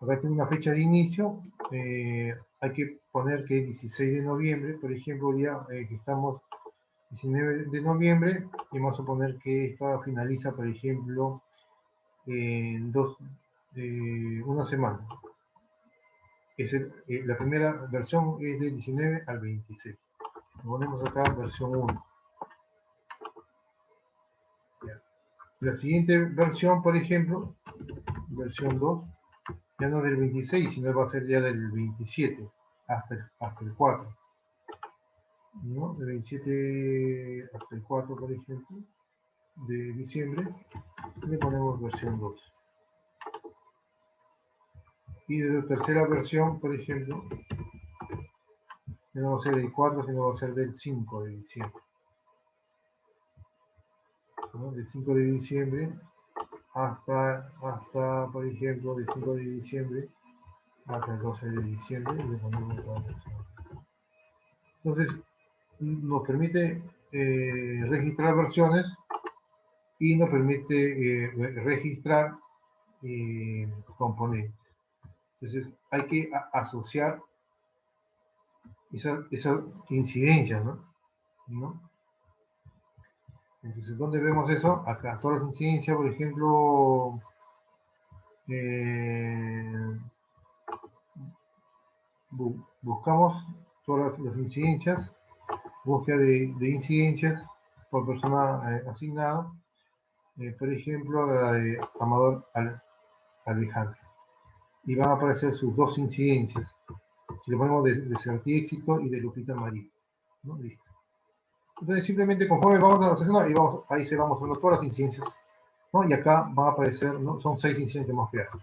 Acá tiene una fecha de inicio. Hay que poner que es 16 de noviembre, por ejemplo, ya que estamos 19 de noviembre, y vamos a poner que esta finaliza, por ejemplo, en una semana. La primera versión es del 19 al 26. Ponemos acá versión 1. La siguiente versión, por ejemplo, versión 2, ya no del 26, sino va a ser ya del 27 hasta el 4. ¿No? Del 27 hasta el 4, por ejemplo, de diciembre, le ponemos versión 2. Y de la tercera versión, por ejemplo, no va a ser del 4, sino va a ser del 5 de diciembre. ¿No? Del 5 de diciembre hasta, por ejemplo, del 5 de diciembre hasta el 12 de diciembre, y le ponemos la versión. Entonces, nos permite registrar versiones y nos permite registrar componentes. Entonces, hay que asociar esa incidencia, ¿no? Entonces, ¿dónde vemos eso? Acá, todas las incidencias, por ejemplo, eh, buscamos todas las incidencias, búsqueda de incidencias por persona asignada, por ejemplo, la de Amador Alejandro. Y van a aparecer sus dos incidencias. Si le ponemos de Certi Éxito y de Lupita María. ¿No? Listo. Entonces, simplemente conforme vamos a seleccionar, y ahí se van mostrando todas las incidencias. ¿No? Y acá van a aparecer, ¿no? Son 6 incidencias que hemos creado.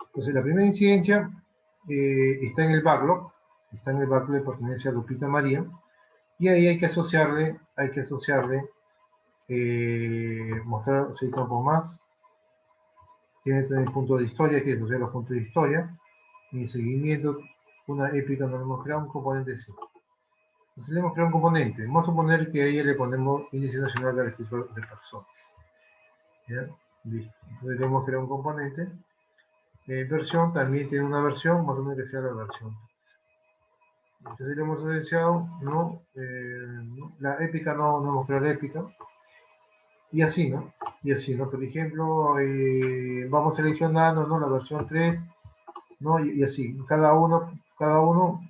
Entonces, la primera incidencia está en el backlog. Está en el backlog de pertenencia a Lupita María. Y ahí hay que asociarle, mostrar 6 campos más. Tiene también puntos de historia, hay que asociar los puntos de historia. En seguimiento, una épica donde hemos creado un componente 5. Entonces le hemos creado un componente. Vamos a suponer que a ella le ponemos índice nacional de registro de personas. ¿Ya? Listo. Entonces le hemos creado un componente. Versión también tiene una versión, vamos a poner que sea la versión. Entonces le hemos asociado, ¿no? La épica no hemos creado la épica. Y así, ¿no? Y así, ¿no? Por ejemplo, vamos seleccionando, ¿no? La versión 3, ¿no? Y así, cada uno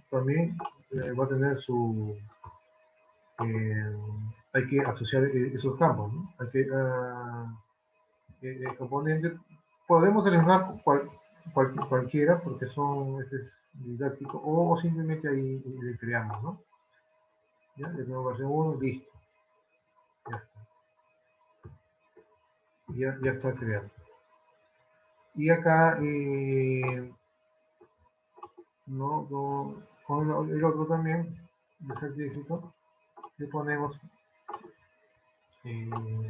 también va a tener su... hay que asociar esos campos, ¿no? Hay que... componente, podemos seleccionar cualquiera porque son didácticos o simplemente ahí le creamos, ¿no? Ya, le tenemos versión 1, listo. Ya está. Ya está creado. Y acá, con el otro también, de Certi Éxito, le ponemos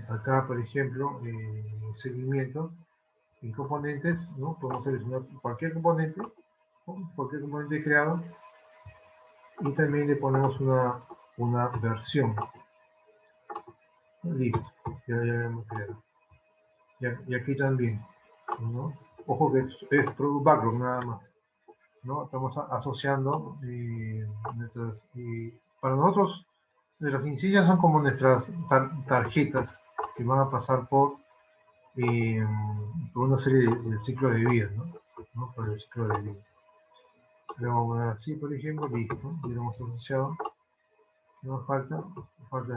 acá, por ejemplo, seguimiento en componentes, ¿no? Podemos seleccionar cualquier componente, ¿no? Cualquier componente creado, y también le ponemos una versión. Listo, ya hemos creado. Y aquí también, ¿no? Ojo que es Product Backlog nada más, ¿no? Estamos asociando para nosotros nuestras insignias son como nuestras tarjetas que van a pasar por una serie de ciclo de vida, ¿no? Por el ciclo de vida. Pero así, por ejemplo, listo, ya lo hemos asociado. Nos falta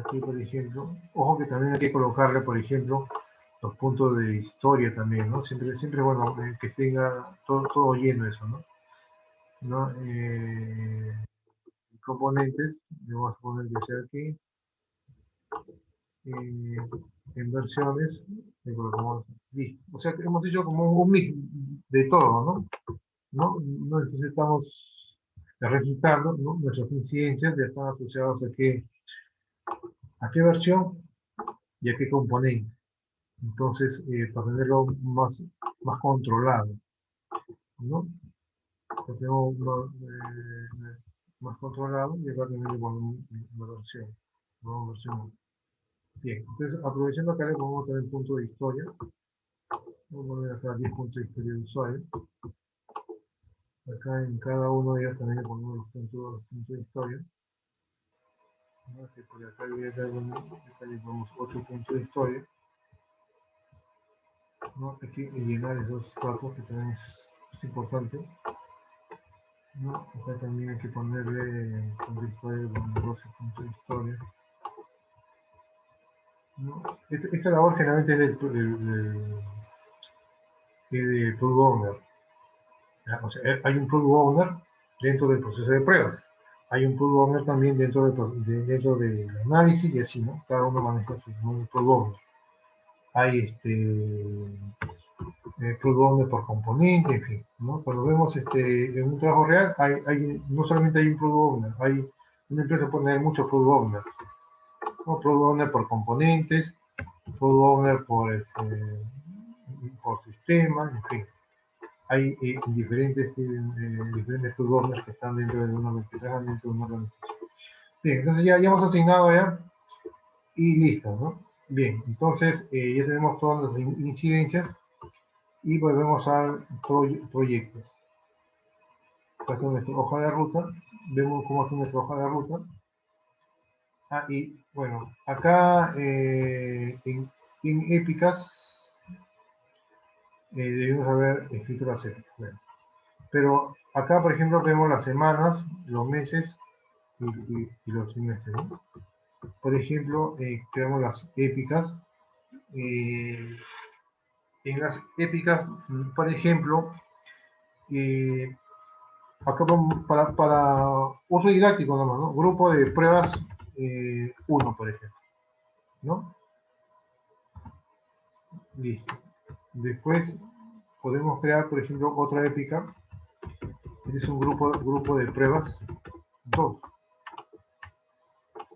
aquí, por ejemplo. Ojo que también hay que colocarle, por ejemplo, los puntos de historia también, ¿no? Siempre bueno, que tenga todo lleno eso, ¿no? Componentes, le vamos a poner que sea aquí. En versiones, le colocamos listo. O sea, que hemos hecho como un mix de todo, ¿no? Entonces estamos registrando, ¿no? Nuestras incidencias ya están asociadas a qué versión y a qué componente. Entonces, para tenerlo más controlado, ¿no? Lo tengo más controlado y acá también le ponemos una versión, ¿no? Versión. Bien, entonces aprovechando acá le ponemos también punto de historia. Vamos a poner acá 10 puntos de historia de usuario. Acá en cada uno de ellos también le ponemos los puntos de historia. ¿No? Que por acá le ponemos 8 puntos de historia. ¿No? Hay que llenar esos datos que también es importante. ¿No? Acá también hay que ponerle punto de historia con 12 puntos de historia. ¿No? Esta labor generalmente es del product owner. O sea, hay un product owner dentro del proceso de pruebas. Hay un product owner también dentro del análisis y así, ¿no? Cada uno maneja su product owner. Hay product owner por componente, en fin, ¿no? Cuando vemos en un trabajo real, no solamente hay un product owner, una empresa puede tener muchos product owners, ¿no? Product owner por componentes, product owner por sistema, en fin. Hay diferentes product owners que están dentro de una organización. Bien, entonces ya hemos asignado ya y listo, ¿no? Bien, entonces ya tenemos todas las incidencias y volvemos al proyecto. Esta es nuestra hoja de ruta, vemos cómo es nuestra hoja de ruta. Y bueno, acá en Épicas debimos haber escrito las épicas. Bueno, pero acá, por ejemplo, vemos las semanas, los meses y los trimestres, ¿no? Por ejemplo, creamos las épicas. eh, en las épicas, por ejemplo, eh, acá para uso didáctico nomás, ¿no? Grupo de pruebas 1, por ejemplo, ¿no? Listo. Después podemos crear, por ejemplo, otra épica. Este es un grupo de pruebas 2.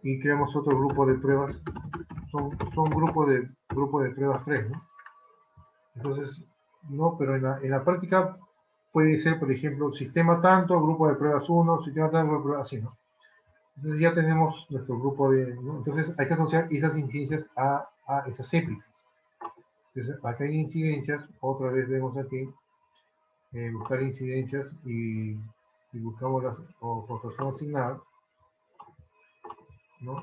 Y creamos otro grupo de pruebas. Son grupo de pruebas 3, ¿no? Entonces, no, pero en la práctica puede ser, por ejemplo, sistema tanto, grupo de pruebas 1, sistema tanto, grupo de pruebas así, ¿no? Entonces ya tenemos nuestro grupo de, ¿no? Entonces hay que asociar esas incidencias a esas épicas. Entonces acá hay incidencias, otra vez vemos aquí, buscar incidencias y buscamos las, o por persona asignada, ¿no?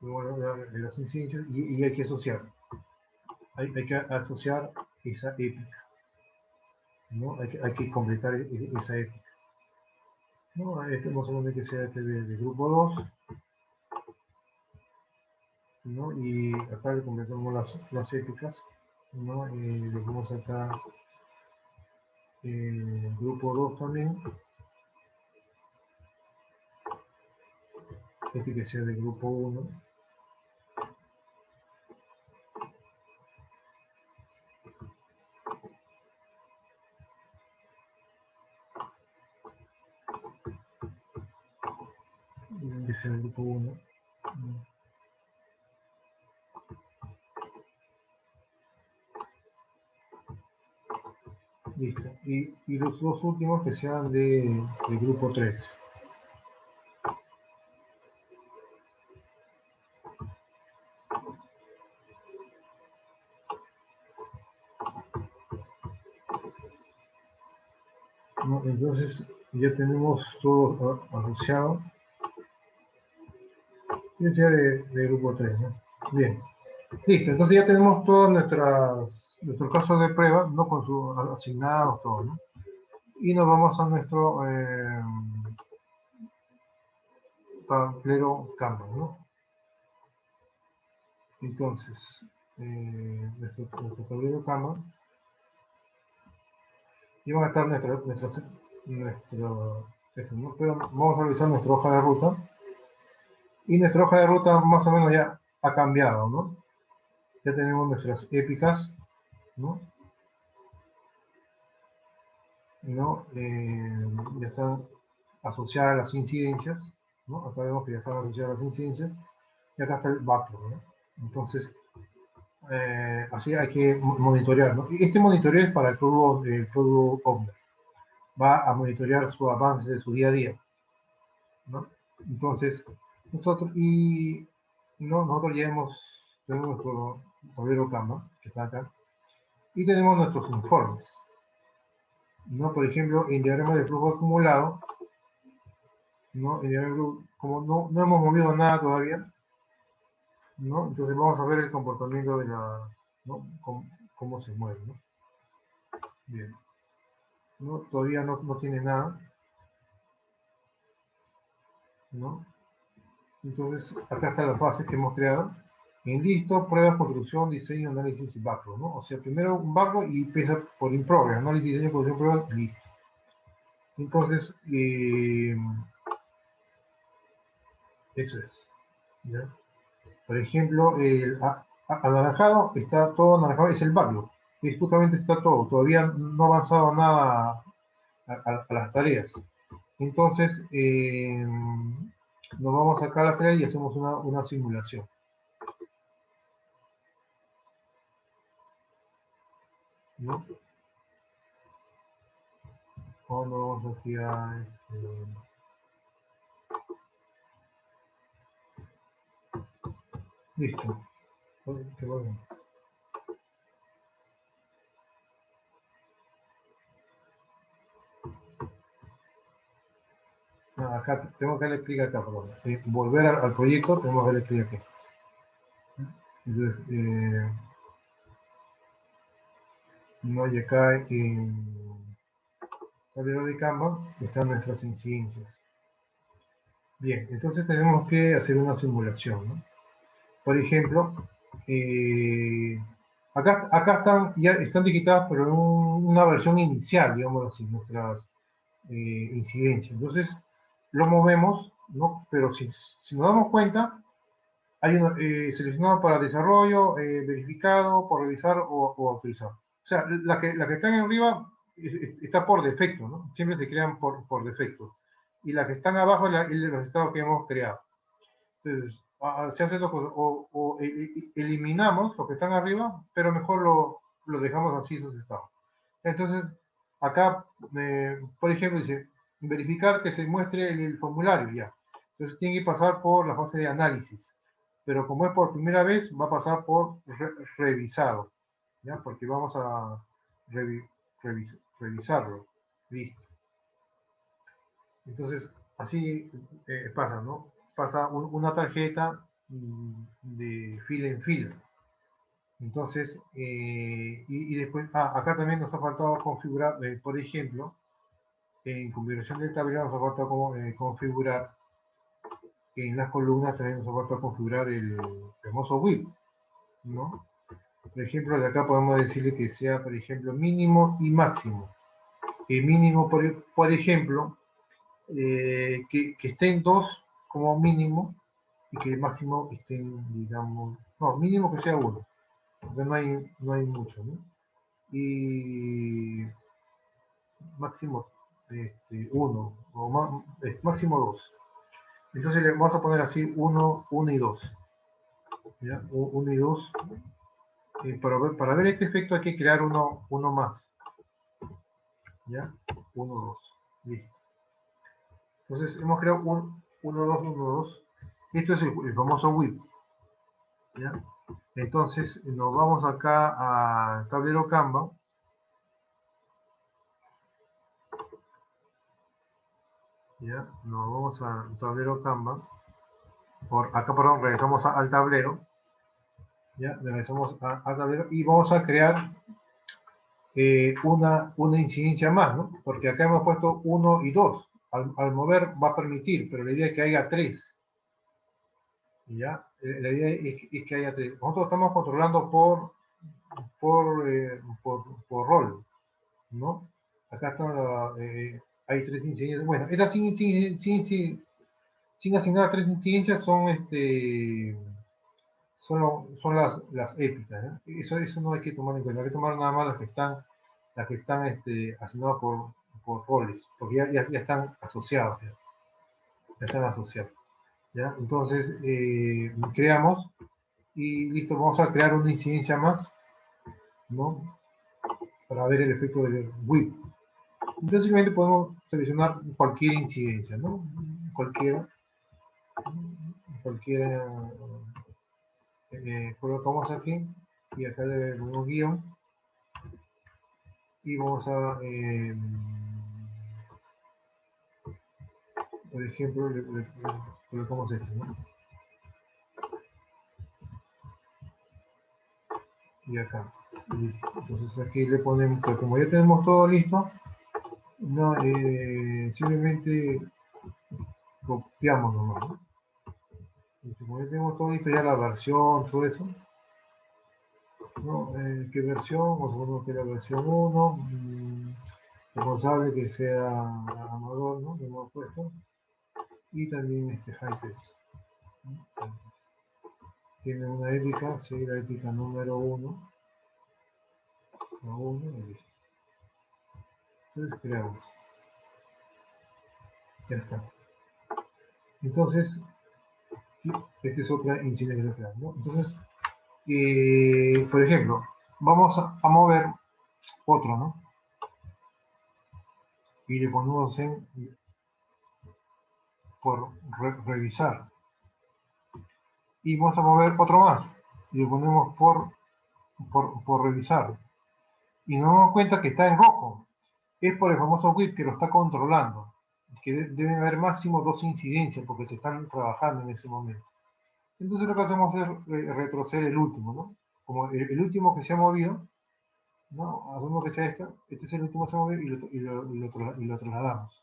Y bueno, las incidencias y hay que asociar. Hay que asociar esa épica, ¿no? Hay que completar esa épica. No, este más o menos que sea este de grupo 2, ¿no? Y acá le completamos las épicas, ¿no? Le ponemos acá grupo 2 también, este que sea de grupo 1, que sea de grupo 1. Listo. Y los dos últimos que sean de grupo 3. ¿No? Entonces ya tenemos todo asociado. Que sea de grupo 3, ¿no? Bien. Listo. Entonces ya tenemos todos nuestros casos de prueba, ¿no? Con sus asignados, todo, ¿no? Y nos vamos a nuestro tablero Kanban, ¿no? Entonces, nuestro tablero Kanban, y van a estar ¿no? Pero vamos a revisar nuestra hoja de ruta. Y nuestra hoja de ruta más o menos ya ha cambiado, ¿no? Ya tenemos nuestras épicas, ¿no? ¿No? Ya están asociadas las incidencias, ¿no? Acá vemos que ya están asociadas las incidencias. Y acá está el backlog, ¿no? Entonces, así hay que monitorear, ¿no? Y este monitoreo es para el Product Owner. Va a monitorear su avance de su día a día, ¿no? Entonces, nosotros ya tenemos nuestro tablero Kanban, que está acá, y tenemos nuestros informes, ¿no? Por ejemplo, en diagrama de flujo acumulado, ¿no? Como no hemos movido nada todavía, ¿no? Entonces vamos a ver el comportamiento de ¿no? Cómo se mueve, ¿no? Bien, ¿no? Todavía no tiene nada, ¿no? Entonces, acá están las bases que hemos creado. En listo, pruebas, construcción, diseño, análisis y backlog, ¿no? O sea, primero un backlog y empieza por in progress, análisis, diseño, construcción, pruebas, listo. Entonces, eso es, ¿ya? Por ejemplo, el anaranjado, está todo anaranjado, es el backlog. Es justamente está todo, todavía no ha avanzado nada a las tareas. Entonces, nos vamos acá a la tarea y hacemos una simulación, ¿no? Cuando vamos aquí a listo. Qué bueno. No, acá tengo que darle clic acá, perdón. Volver al proyecto, tenemos que darle clic aquí. Entonces, ¿no? Y acá en tablero de Canva están nuestras incidencias. Bien, entonces tenemos que hacer una simulación, ¿no? Por ejemplo, acá ya están digitadas, pero en una versión inicial, digamos así, nuestras incidencias. Entonces, lo movemos, ¿no? Pero si nos damos cuenta, hay una, seleccionado para desarrollo, verificado, por revisar o autorizar. O sea, la que están arriba está por defecto, ¿no? Siempre se crean por defecto. Y las que están abajo es los estados que hemos creado. Entonces, se hace dos cosas. O eliminamos los que están arriba, pero mejor lo dejamos así sus estados. Entonces, acá, por ejemplo, dice, verificar que se muestre el formulario ya. Entonces, tiene que pasar por la fase de análisis. Pero como es por primera vez, va a pasar por revisado, ¿ya? Porque vamos a revisarlo. Listo. Entonces, así pasa, ¿no? Pasa una tarjeta de fila en fila. Entonces, y después, acá también nos ha faltado configurar, por ejemplo, en configuración del tablero nos ha faltado configurar, en las columnas también nos ha faltado configurar el famoso width, ¿no? Por ejemplo, de acá podemos decirle que sea, por ejemplo, mínimo y máximo. El mínimo, por ejemplo, que estén 2 como mínimo y que el máximo estén, digamos, no, mínimo que sea 1, porque no hay mucho, ¿no? Y máximo 1, o máximo 2. Entonces le vamos a poner así 1, 1 y 2. ¿Ya? 1 y 2. Para ver este efecto hay que crear uno más. ¿Ya? 1, 2. Listo. Entonces hemos creado 1, 2, 1, 2. Esto es el famoso width. ¿Ya? Entonces nos vamos acá a tablero Canva. ¿Ya? Nos vamos a tablero Canva. Acá, perdón, regresamos al tablero. ¿Ya? Regresamos al tablero y vamos a crear una incidencia más, ¿no? Porque acá hemos puesto 1 y 2. Al mover va a permitir, pero la idea es que haya 3. ¿Ya? La idea es que haya 3. Nosotros estamos controlando por rol, ¿no? Acá están hay 3 incidencias. Bueno, estas sin asignar 3 incidencias son las épicas, ¿no? Eso no hay que tomar en cuenta. Hay que tomar nada más las que están asignadas por roles, porque ya están asociados. Ya están asociados. ¿Ya? Entonces, creamos y listo, vamos a crear una incidencia más, ¿no? Para ver el efecto del width. Entonces, simplemente podemos seleccionar cualquier incidencia, ¿no? Cualquiera. Colocamos aquí y acá le ponemos guión y vamos a, por ejemplo, le colocamos esto, ¿no? Y acá. Entonces aquí le ponemos, pero como ya tenemos todo listo, no, simplemente copiamos nomás, ¿no? Como ya tenemos todo listo, ya la versión, todo eso, ¿no? ¿Qué versión? Vamos a poner que la versión 1, responsable que sea Amador, ¿no? Que hemos puesto, y también Hypex, ¿no? Tiene una épica, sí, la épica número 1, la 1, y listo. Entonces creamos, ya está. Entonces, esta es otra incidencia que creamos, ¿no? Entonces, por ejemplo, vamos a mover otro, ¿no? Y le ponemos por revisar. Y vamos a mover otro más. Y le ponemos por revisar. Y nos damos cuenta que está en rojo. Es por el famoso WIP que lo está controlando. Que deben haber máximo 2 incidencias porque se están trabajando en ese momento. Entonces lo que hacemos es retroceder el último, ¿no? Como el último que se ha movido, ¿no? Asumimos que sea esto, este es el último que se mueve y lo trasladamos.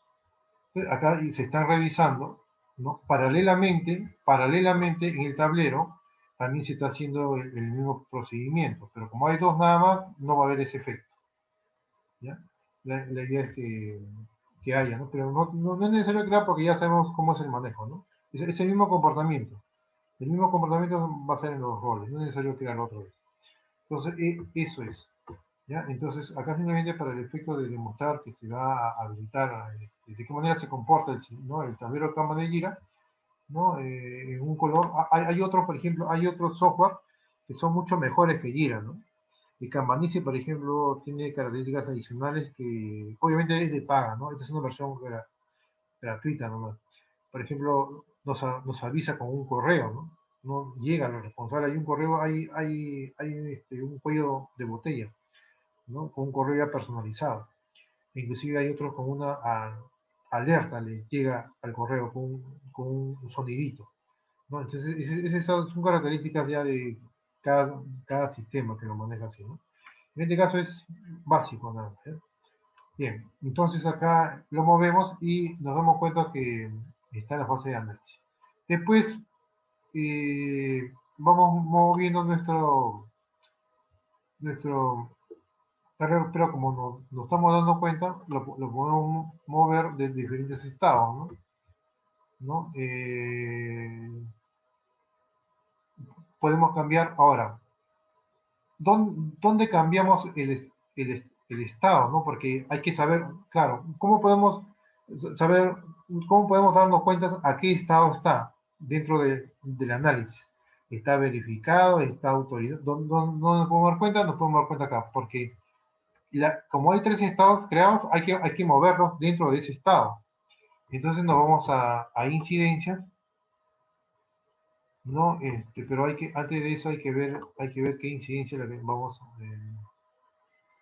Entonces, acá se están revisando, ¿no? Paralelamente en el tablero también se está haciendo el mismo procedimiento, pero como hay dos nada más, no va a haber ese efecto, ¿ya? La idea es que haya, ¿no? Pero no es necesario crear porque ya sabemos cómo es el manejo, ¿no? Es el mismo comportamiento. El mismo comportamiento va a ser en los roles, no es necesario crear otra vez. Entonces, eso es. ¿Ya? Entonces, acá simplemente para el efecto de demostrar que se va a habilitar de qué manera se comporta ¿no? el tablero Kanban de Jira, ¿no? En un color. Hay otros, por ejemplo, hay otros software que son mucho mejores que Jira, ¿no? Y Kanbanice, por ejemplo, tiene características adicionales que obviamente es de paga, ¿no? Esta es una versión gratuita nomás. Por ejemplo, nos avisa con un correo, ¿no? No llega a los responsables, hay un correo, hay un cuello de botella, ¿no? Con un correo ya personalizado. Inclusive hay otros con una alerta, le llega al correo con un sonidito, ¿no? Entonces, esas son características ya de cada sistema que lo maneja así, ¿no? En este caso es básico, nada más, ¿eh? Bien, entonces acá lo movemos y nos damos cuenta que está en la fase de análisis. Después vamos moviendo nuestro pero como nos estamos dando cuenta, lo podemos mover de diferentes estados, ¿no? ¿No? Podemos cambiar ahora. ¿Dónde cambiamos el estado, ¿no? Porque hay que saber, claro, ¿cómo podemos saber, cómo podemos darnos cuenta a qué estado está dentro del análisis? ¿Está verificado? ¿Está autorizado? ¿Dónde nos podemos dar cuenta? Nos podemos dar cuenta acá, porque como hay tres estados creados, hay que moverlos dentro de ese estado. Entonces nos vamos a incidencias, ¿no? Pero antes de eso hay que ver qué incidencia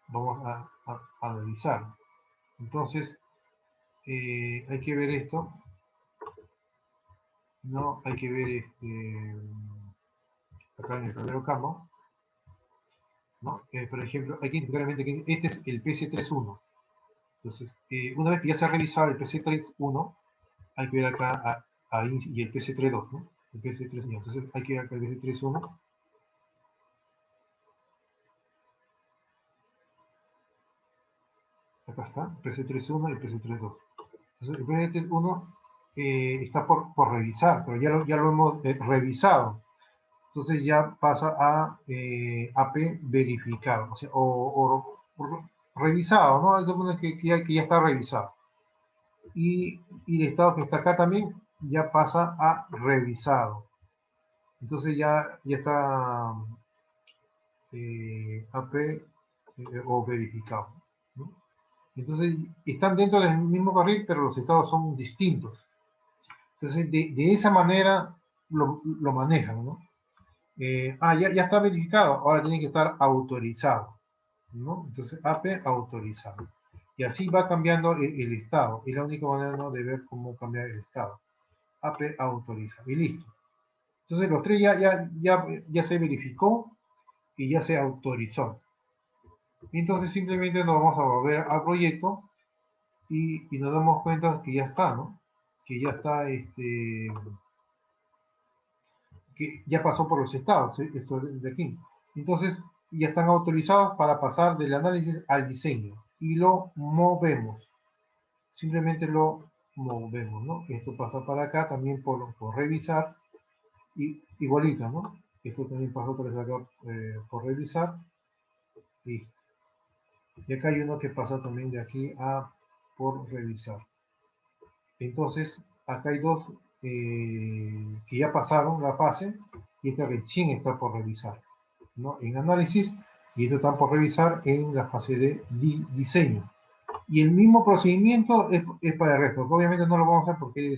vamos a analizar. Entonces, hay que ver esto, ¿no? Hay que ver acá en el tablero campo, ¿no? Por ejemplo, hay que indicar que este es el PC31. Entonces, una vez que ya se ha revisado el PC31, hay que ver acá y el PC32, ¿no? El PC31. Entonces, hay que ver acá el PC31. Acá está, PC31 y PC32. Entonces, el PC31 está por revisar, pero ya lo hemos revisado. Entonces ya pasa a AP verificado, o sea, o revisado, ¿no? Es que ya está revisado. Y el estado que está acá también ya pasa a revisado. Entonces ya está AP o verificado, ¿no? Entonces están dentro del mismo carril, pero los estados son distintos. Entonces de esa manera lo manejan, ¿no? Ya está verificado, ahora tiene que estar autorizado, ¿no? Entonces, AP autorizado. Y así va cambiando el estado. Es la única manera, ¿no?, de ver cómo cambiar el estado. AP autoriza. Y listo. Entonces, los tres ya se verificó y ya se autorizó. Entonces, simplemente nos vamos a volver al proyecto y nos damos cuenta que ya está, ¿no? Que ya está, que ya pasó por los estados, ¿sí? Esto de aquí. Entonces, ya están autorizados para pasar del análisis al diseño y lo movemos. Simplemente lo movemos, ¿no? Esto pasa para acá también por revisar y igualito, ¿no? Esto también pasó por acá por revisar y acá hay uno que pasa también de aquí a por revisar. Entonces, acá hay dos que ya pasaron la fase y este recién está por revisar, ¿no? En análisis, y estos están por revisar en la fase de diseño. Y el mismo procedimiento es para el resto, que obviamente no lo vamos a hacer porque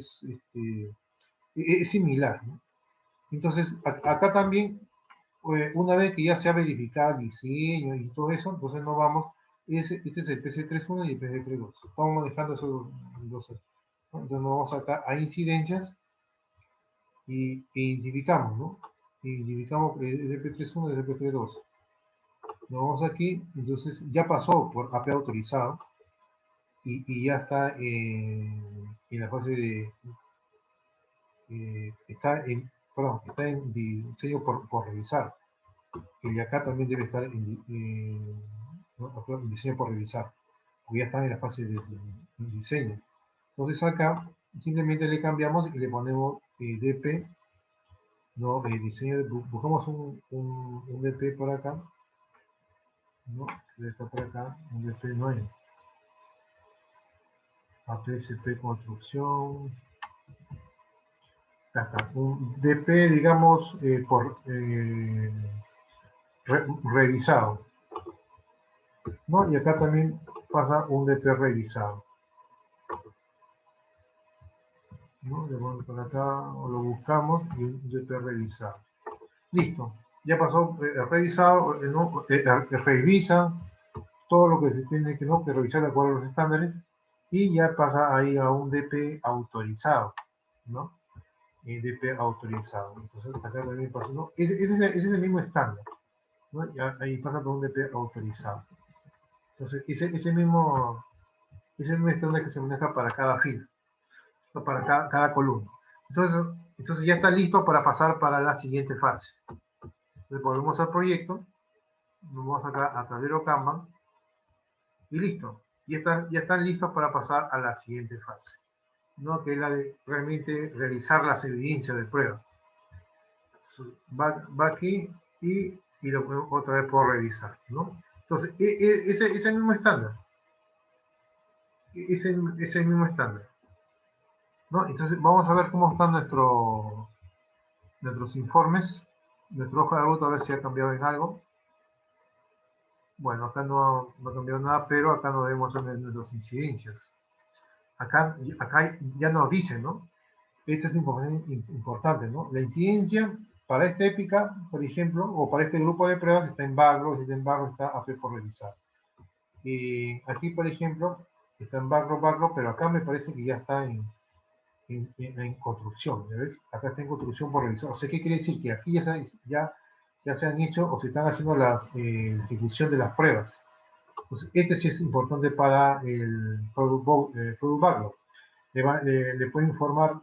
es similar, ¿no? Entonces, acá también, una vez que ya se ha verificado el diseño y todo eso, entonces nos vamos, este es el PC31 y el PC32. Estamos manejando esos dos. Entonces nos vamos acá a incidencias e identificamos, ¿no? Identificamos el SP31 y el SP32. Nos vamos aquí, entonces ya pasó por AP autorizado y ya está en la fase de, está en diseño por revisar. Y acá también debe estar en diseño por revisar, porque ya está en la fase de diseño. Entonces acá simplemente le cambiamos y le ponemos DP, no, diseño, buscamos un DP por acá, no, debe estar por acá, un DP no hay. APSP construcción, acá, un DP, digamos, por revisado, ¿no? Y acá también pasa un DP revisado, ¿no? Le ponemos por acá, lo buscamos y un DP revisado. Listo, ya pasó revisado, ¿no? Revisa todo lo que se tiene que, ¿no? que revisar de acuerdo a los estándares y ya pasa ahí a un DP autorizado, ¿no? DP autorizado. Entonces acá también pasa, ¿no? Ese es el mismo estándar, ¿no? Y ahí pasa por un DP autorizado. Entonces ese mismo estándar que se maneja para cada fila, ¿no? Para cada columna. Entonces ya está listo para pasar para la siguiente fase. Entonces volvemos al proyecto, nos vamos acá a tablero Kanban y listo. Ya están listos para pasar a la siguiente fase, ¿no? Que es la de realmente realizar las evidencias de prueba. Va aquí y lo ponemos otra vez por revisar, ¿no? Entonces, ese mismo estándar, ese mismo estándar, ¿no? Entonces, vamos a ver cómo están nuestros informes, nuestra hoja de ruta, a ver si ha cambiado en algo. Bueno, acá no ha cambiado nada, pero acá no vemos nuestras incidencias. Acá ya nos dice, ¿no? Esto es importante, ¿no? La incidencia para esta épica, por ejemplo, o para este grupo de pruebas está en backlog, si está en backlog está AP por revisar. Y aquí, por ejemplo, está en backlog, pero acá me parece que ya está en construcción, ¿ves? Acá está en construcción por revisar. O sea, ¿qué quiere decir? Que aquí ya se han hecho o se están haciendo la ejecución de las pruebas. Entonces, este sí es importante para el product backlog. Le puede informar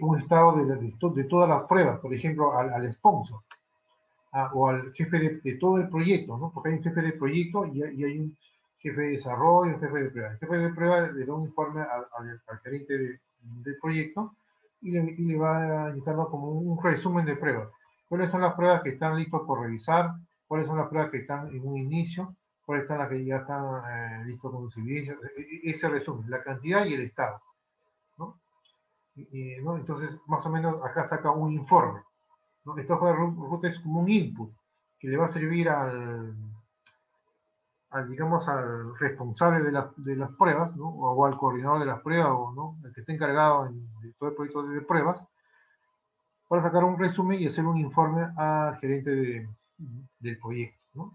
un estado de todas las pruebas, por ejemplo, al sponsor o al jefe de todo el proyecto, ¿no? Porque hay un jefe de proyecto y hay un jefe de desarrollo y un jefe de prueba. El jefe de prueba le da un informe al gerente del proyecto y le va indicando como un resumen de pruebas. ¿Cuáles son las pruebas que están listas por revisar? ¿Cuáles son las pruebas que están en un inicio? ¿Cuáles son las que ya están listas con sus evidencias? Ese resumen, la cantidad y el estado, ¿no? ¿No? Entonces, más o menos acá saca un informe, ¿no? Esta hoja de ruta es como un input que le va a servir digamos, al responsable de las pruebas, ¿no? O al coordinador de las pruebas, o, ¿no? El que esté encargado de todo el proyecto de pruebas, para sacar un resumen y hacer un informe al gerente del proyecto, ¿no?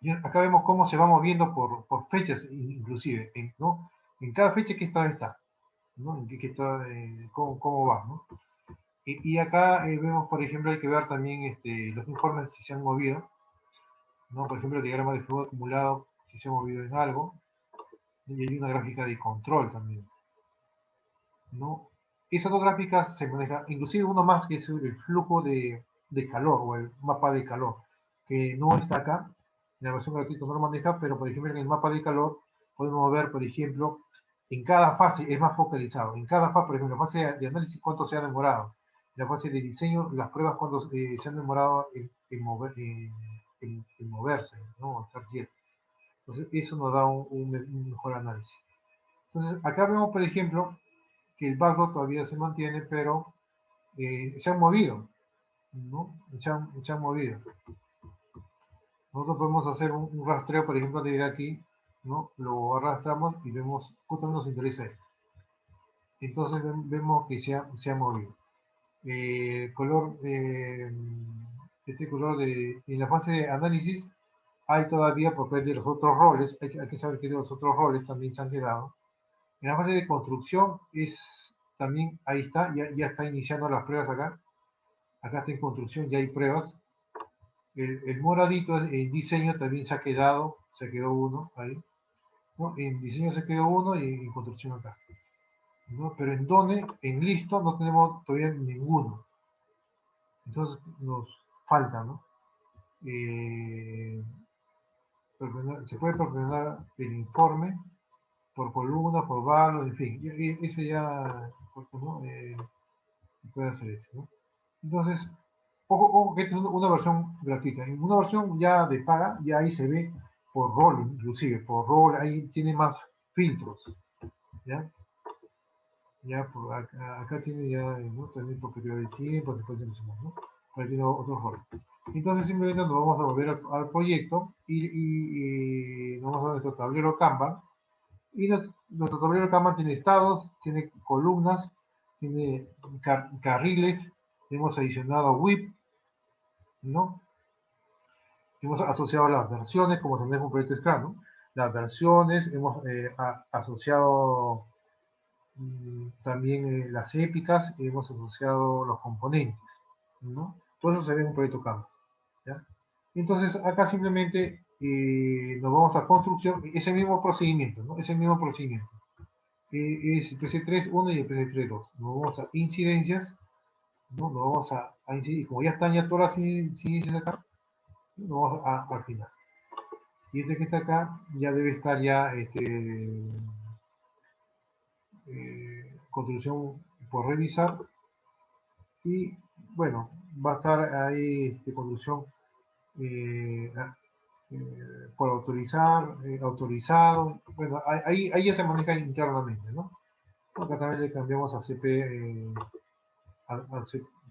Y acá vemos cómo se va moviendo por fechas, inclusive, ¿no? En cada fecha que está, ¿no? En qué está, cómo va, ¿no? Y acá vemos, por ejemplo, hay que ver también los informes si se han movido, ¿no? Por ejemplo, el diagrama de flujo acumulado, si se ha movido en algo, y hay una gráfica de control también, ¿no? Esas dos gráficas se manejan, inclusive uno más que es el flujo de calor o el mapa de calor, que no está acá, en la versión gratuita no lo maneja, pero por ejemplo en el mapa de calor podemos ver, por ejemplo, en cada fase es más focalizado, en cada fase, por ejemplo, en la fase de análisis cuánto se ha demorado, en la fase de diseño las pruebas cuánto se han demorado en moverse, ¿no? Estar quieto. Entonces eso nos da un mejor análisis. Entonces acá vemos, por ejemplo, que el backlog todavía se mantiene, pero se han movido, ¿no? Se han movido. Nosotros podemos hacer un rastreo, por ejemplo, de ir aquí, ¿no? Lo arrastramos y vemos, justo nos interesa esto. Entonces vemos que se ha movido. Color, este color en la fase de análisis hay todavía, porque hay de los otros roles, hay que saber que de los otros roles también se han quedado. En la fase de construcción también, ahí está, ya está iniciando las pruebas acá. Acá está en construcción, ya hay pruebas. el moradito en diseño también se quedó uno ahí, ¿no? En diseño se quedó uno y en construcción acá, ¿no? Pero en DONE, en listo, no tenemos todavía ninguno. Entonces nos falta, ¿no? Se puede proporcionar el informe por columna, por valor, en fin. Ese ya, ¿no? Se puede hacer eso, ¿no? Entonces, ojo que esta es una versión gratuita. En una versión ya de paga, ya ahí se ve por rol, inclusive, por rol, ahí tiene más filtros, ¿ya? Ya por acá tiene ya, ¿no? También por periodo de tiempo, después de ¿no? Ahí tiene otros roles. Entonces simplemente nos vamos a volver al proyecto y nos vamos a nuestro tablero Kanban. Y nuestro tablero Kanban tiene estados, tiene columnas, tiene carriles, hemos adicionado WIP, ¿no? Hemos asociado las versiones, como tenemos un proyecto Scrum, ¿no? Las versiones, hemos asociado también las épicas, hemos asociado los componentes, ¿no? Todo eso se ve en un proyecto Canvas, ¿ya? Entonces, acá simplemente nos vamos a construcción, ese mismo procedimiento, ¿no? Ese mismo procedimiento. Es el PC3.1 y el PC3.2. Nos vamos a incidencias, ¿no? Nos vamos a incidir, como ya están ya todas las incidencias acá, nos vamos al final. Y este que está acá ya debe estar ya construcción por revisar. Y bueno, va a estar ahí construcción eh, por autorizar, autorizado. Bueno, ahí ya se maneja internamente, ¿no? Acá también le cambiamos a CP, a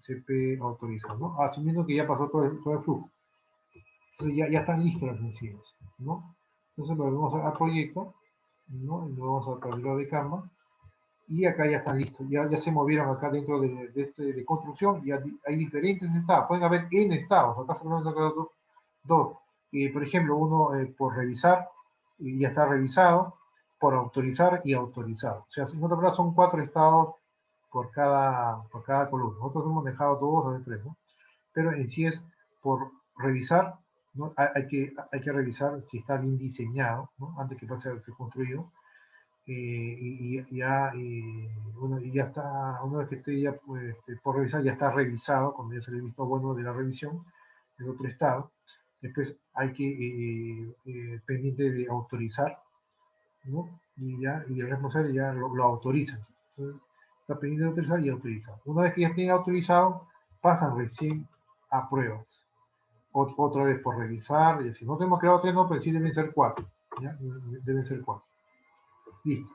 CP autorizado, ¿no? Asumiendo que ya pasó todo el flujo. Entonces ya están listas las incidencias, ¿no? Entonces volvemos al proyecto, ¿no? Y nos vamos al tablero de Canva. Y acá ya están listos, ya se movieron acá dentro de construcción, y hay diferentes estados, pueden haber N estados, acá se han sacado dos. Por ejemplo, uno por revisar, y ya está revisado, por autorizar y autorizado. O sea, en otras palabras, son 4 estados por cada columna. Nosotros hemos dejado 2 o 3, ¿no? Pero en sí es por revisar, ¿no? Hay que revisar si está bien diseñado, ¿no? Antes que pase a ser construido. Bueno, y ya está, una vez que esté ya pues, por revisar, ya está revisado, cuando ya se le ha visto bueno de la revisión, en otro estado. Después hay que, pendiente de autorizar, ¿no? Y el responsable ya lo autoriza. Entonces, está pendiente de autorizar y autoriza. Una vez que ya estén autorizados, pasan recién a pruebas. Otra vez por revisar, y así. No tenemos creado 3, no, pero sí deben ser 4. ¿Ya? Deben ser 4. Listo.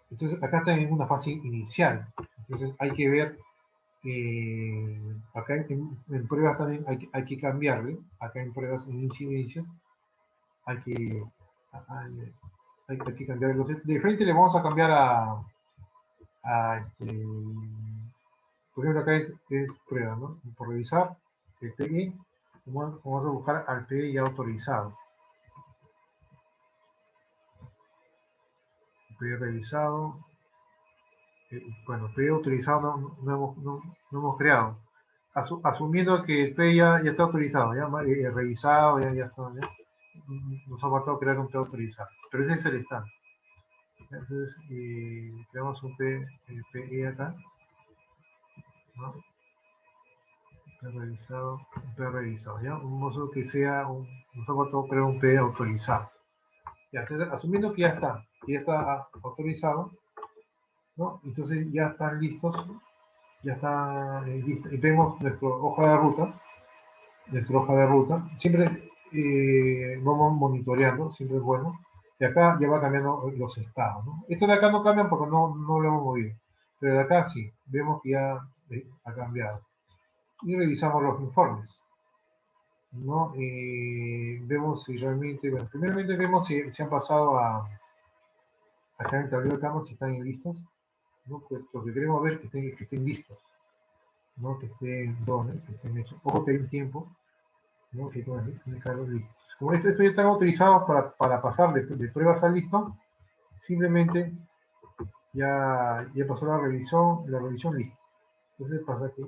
Entonces, acá está en una fase inicial. Entonces, hay que ver, acá en pruebas también hay que cambiarle. Acá en pruebas, en incidencias, hay que, hay que cambiar. De frente le vamos a cambiar por ejemplo, acá es prueba, ¿no? Por revisar el PE, vamos a buscar al PE ya autorizado. PE revisado. Bueno, PE autorizado no hemos creado. Asumiendo que el PE ya está autorizado, ya revisado, ya está, ¿ya? Nos ha faltado crear un PE autorizado, pero ese es el estándar. Entonces, creamos un PE acá, ¿no? Un PE revisado, ¿ya? Un mozo que sea, nos ha faltado crear un PE autorizado. Ya, entonces, asumiendo que ya está autorizado, ¿no? Entonces ya están listos, ya está listo, y vemos nuestra hoja de ruta, siempre vamos monitoreando, siempre es bueno, y acá ya va cambiando los estados, ¿no? Esto de acá no cambian porque no lo hemos movido, pero de acá sí, vemos que ya ha cambiado. Y revisamos los informes, ¿no? Vemos si realmente, bueno, primeramente vemos si han pasado acá en el tablero de Canvas, si están listos, ¿no? Pues lo que queremos ver es que estén listos, ¿no? Que estén, que estén hechos. Ojo que hay un tiempo, ¿no? Que tienen que dejarlos listos. Como esto ya están autorizados para pasar de pruebas a listo, simplemente ya pasó la revisión lista. Entonces pasa aquí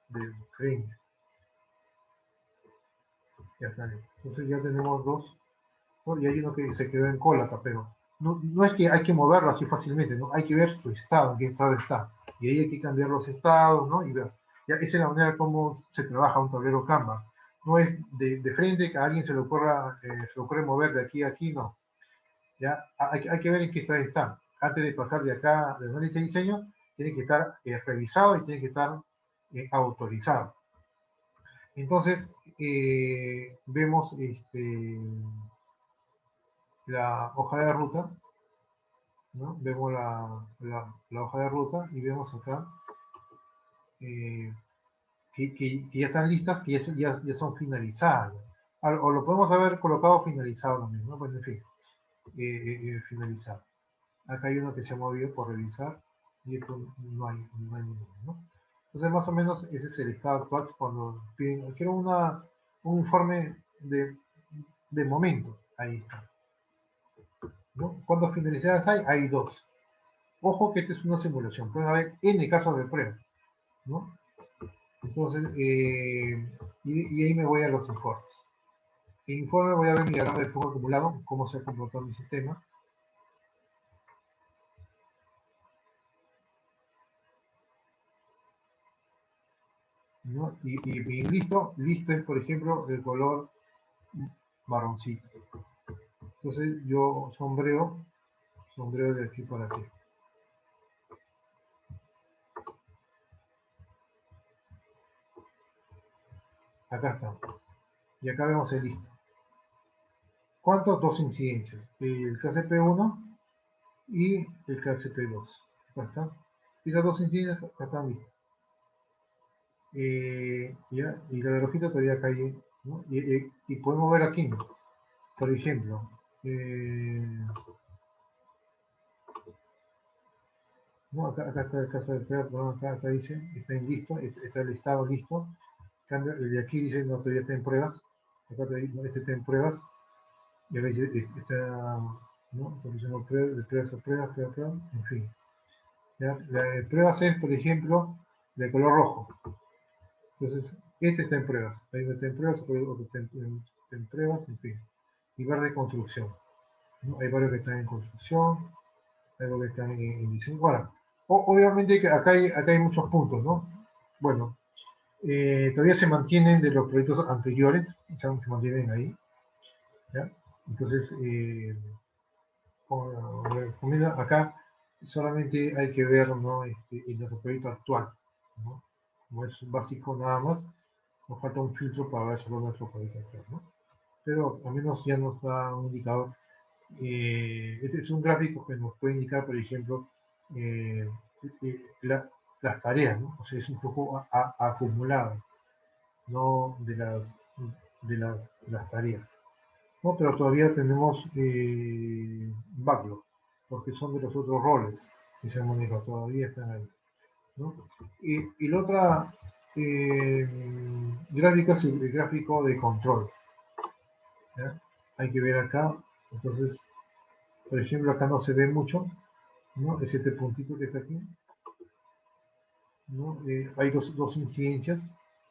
de frame. Ya está bien. Entonces ya tenemos dos. ¿No? Y hay uno que se quedó en cola acá, pero no es que hay que moverlo así fácilmente, ¿no? Hay que ver su estado, en qué estado está. Y ahí hay que cambiar los estados, ¿no? Y ver. Ya, esa es la manera como se trabaja un tablero Kanban. No es de frente que a alguien se le ocurre mover de aquí a aquí, no. ¿Ya? Hay que ver en qué estado está. Antes de pasar de acá, de análisis de diseño, tiene que estar revisado y tiene que estar autorizado. Entonces, vemos la hoja de ruta, ¿no? Vemos la hoja de ruta y vemos acá eh, que ya están listas, que ya son finalizadas. O lo podemos haber colocado finalizado también, ¿no? Pues en fin, finalizado. Acá hay uno que se ha movido por revisar y esto no hay ninguno, ¿no? Entonces, más o menos, ese es el estado actual cuando piden, quiero un informe de momento. Ahí está, ¿no? ¿Cuántas finalizadas hay? Hay dos. Ojo que esta es una simulación, puede haber N casos de prueba, ¿no? Entonces, y ahí me voy a los informes. En informe voy a ver mi diagrama de flujo acumulado, cómo se ha comportado mi sistema. ¿No? Y listo es, por ejemplo, el color marroncito. Entonces yo sombreo de aquí para aquí. Acá está. Y acá vemos el listo. ¿Cuántos? Dos incidencias. El KCP1 y el KCP2. Acá está. Esas dos incidencias acá están listas. ¿Ya? Y la de rojito todavía cae, ¿no? Y podemos ver aquí, por ejemplo, no, acá está el caso de prueba, acá dice, está en listo, está el listado listo. Cambio, el de aquí dice, no, todavía está en pruebas. Acá no, este está en pruebas. Y ahora dice, está, ¿no? Condicional de pruebas a pruebas, en fin. ¿Ya? La de pruebas es, por ejemplo, de color rojo. Entonces, este está en pruebas. Hay uno está en pruebas, otro está en pruebas, en fin. Y verde construcción, ¿no? Hay varios que están en construcción, hay varios que están en diseño. Bueno, obviamente que acá hay muchos puntos, ¿no? Bueno, todavía se mantienen de los proyectos anteriores, se mantienen ahí, ¿ya? Entonces, acá solamente hay que ver, ¿no? En nuestro proyecto actual, ¿no? Como es básico nada más, nos falta un filtro para ver solo nuestro proyecto actual, ¿no? Pero al menos ya nos da un indicador. Este es un gráfico que nos puede indicar, por ejemplo, eh, las tareas, ¿no? O sea, es un flujo acumulado, no de las tareas. ¿No? Pero todavía tenemos backlog, porque son de los otros roles que se han manejado, todavía están ahí, ¿no? Y la otra eh, gráfica es el gráfico de control, ¿ya? Hay que ver acá, entonces, por ejemplo, acá no se ve mucho, ¿no? Es este puntito que está aquí, ¿no? Hay dos incidencias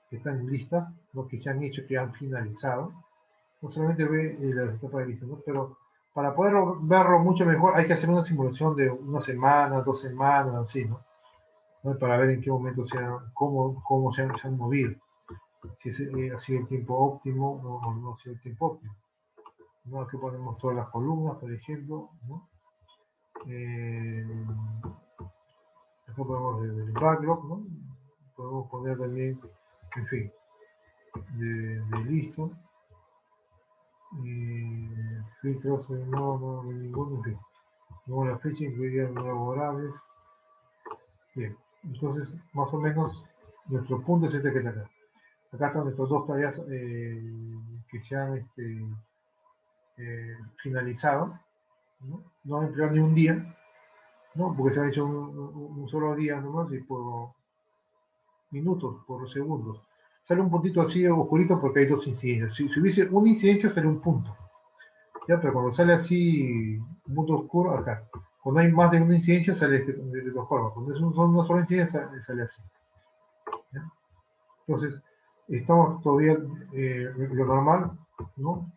que están listas, lo que se han hecho, que han finalizado. No solamente ve la etapa de lista, ¿no? Pero para poder verlo mucho mejor hay que hacer una simulación de una semana, 2 semanas, así, ¿no? Para ver en qué momento cómo se han movido. Si ha sido el tiempo óptimo o no ha sido el tiempo óptimo. ¿No? Aquí ponemos todas las columnas, por ejemplo, ¿no? Acá podemos ver el backlog, ¿no? Podemos poner también, en fin, de listo. Filtros, no, ninguno, en fin. Luego la fecha incluiría no laborables. Bien, entonces más o menos nuestro punto es este que está acá. Acá están nuestras dos tareas que se han finalizado. No han empleado ni un día, ¿no? Porque se han hecho un solo día nomás y por minutos, por segundos. Sale un puntito así oscurito porque hay dos incidencias. Si hubiese una incidencia sería un punto. ¿Ya? Pero cuando sale así un punto oscuro, acá. Cuando hay más de una incidencia sale de dos formas. Cuando son una sola incidencia sale así. ¿Ya? Entonces, estamos todavía lo normal, ¿no?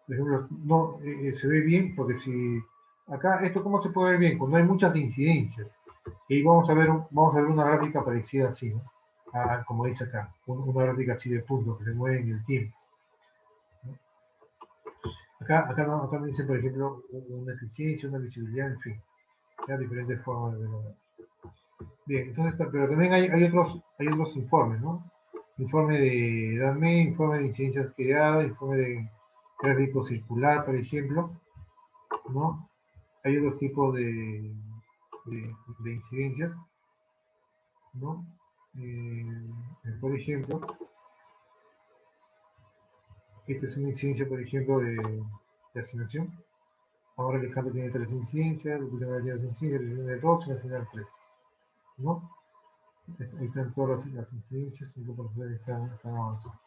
Por ejemplo, no, se ve bien, porque si acá, esto cómo se puede ver bien, cuando hay muchas incidencias. Y vamos a ver una gráfica parecida así, ¿no? Como dice acá, una gráfica así de puntos que se mueven en el tiempo. ¿No? Acá me dice, por ejemplo, una eficiencia, una visibilidad, en fin, ya diferentes formas de verlo. Bien, entonces, pero también hay otros informes, ¿no? Informe de edad media, informe de incidencias creadas, informe de gráfico circular, por ejemplo, ¿no? Hay otros tipos de incidencias, ¿no? Por ejemplo, esta es una incidencia, por ejemplo, de asignación. Ahora Alejandro tiene 3 incidencias, Lupita tiene 2 incidencias, tiene 2, y Nacional 3, ¿no? Ahí están todas las incidencias, 5 profesores están avanzando.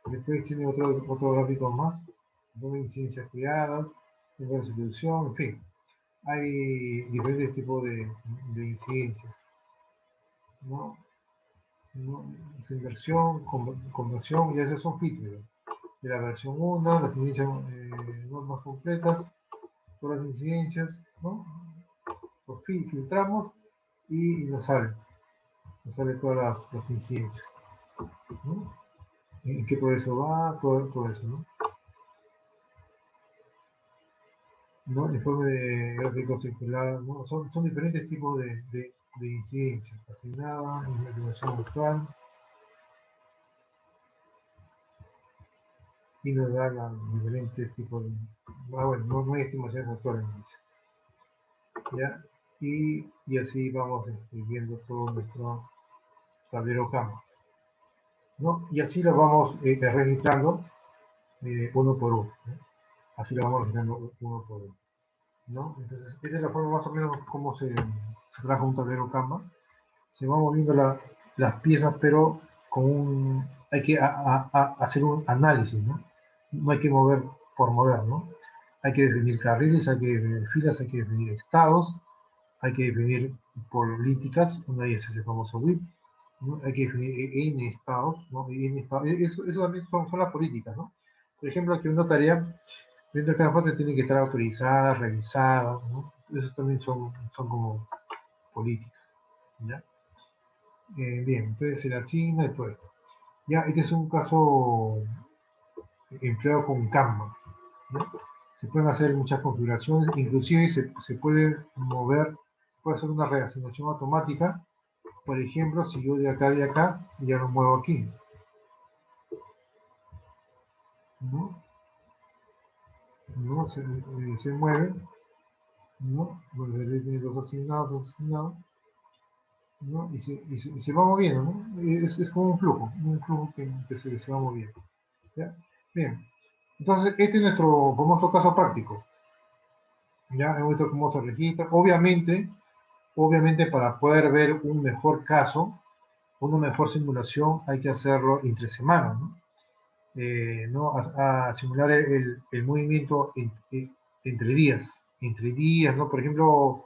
Después tiene otro gráfico más, de incidencias creadas, de resolución, en fin. Hay diferentes tipos de incidencias, ¿no? ¿No? Inversión, conversión, y esos son filtros. De la versión 1, las incidencias más completas, todas las incidencias, ¿no? Por fin filtramos y nos sale todas las incidencias, ¿no? En qué proceso va, todo eso, ¿no? ¿No? Informe de gráfico circular, ¿no? Son diferentes tipos de incidencias, asignada, información actual, y nos da diferentes tipos de... bueno, no hay estimaciones actuales, dice, ¿ya? Y así vamos viendo todo nuestro tablero Canva, ¿no? Y así lo vamos registrando uno por uno, ¿no? Así lo vamos registrando uno por uno, ¿no? Entonces, esta es la forma más o menos como se trabaja un tablero Canva. Se van moviendo las piezas, pero hay que hacer un análisis, ¿no? No hay que mover por mover, ¿no? Hay que definir carriles, hay que definir filas, hay que definir estados, hay que definir políticas, una de ellas es el famoso WIP, ¿no? Hay que definir N estados, ¿no? Eso también son las políticas, ¿no? Por ejemplo, que una tarea dentro de cada fase tiene que estar autorizada, revisada, ¿no? Eso también son como políticas, ¿ya? Bien, entonces se le asigna y todo esto. Ya, este es un caso empleado con Canva, ¿no? Se pueden hacer muchas configuraciones, inclusive se puede mover, puede hacer una reasignación automática. Por ejemplo, si yo de acá, ya lo muevo aquí, ¿no? ¿No? Se mueve, ¿no? Volveré a tener los asignados, ¿no? Y se va moviendo, ¿no? Es como un flujo que se va moviendo, ¿ya? Bien, entonces este es nuestro famoso caso práctico. Ya hemos visto cómo se registra. Obviamente para poder ver un mejor caso, una mejor simulación, hay que hacerlo entre semanas, ¿no? ¿No? A simular el movimiento entre días, ¿no? Por ejemplo,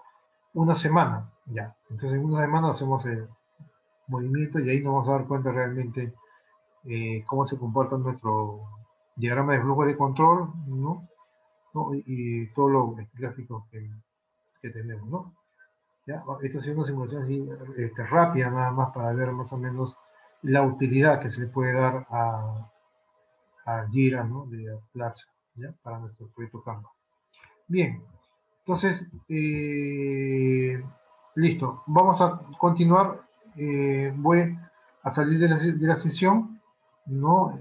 una semana, ya. Entonces en una semana hacemos el movimiento y ahí nos vamos a dar cuenta realmente cómo se comporta nuestro diagrama de flujo de control, ¿no? ¿No? Y todos los gráficos que tenemos, ¿no? ¿Ya? Esto es una simulación así, rápida nada más para ver más o menos la utilidad que se le puede dar a Jira, ¿no? De Plaza, ¿ya? Para nuestro proyecto Canva. Bien, entonces, listo. Vamos a continuar. Voy a salir de la sesión, ¿no?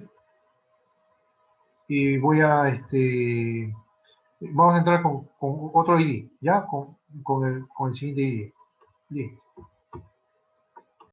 Y voy a, vamos a entrar con otro ID, ¿ya? Con el siguiente ID. Listo.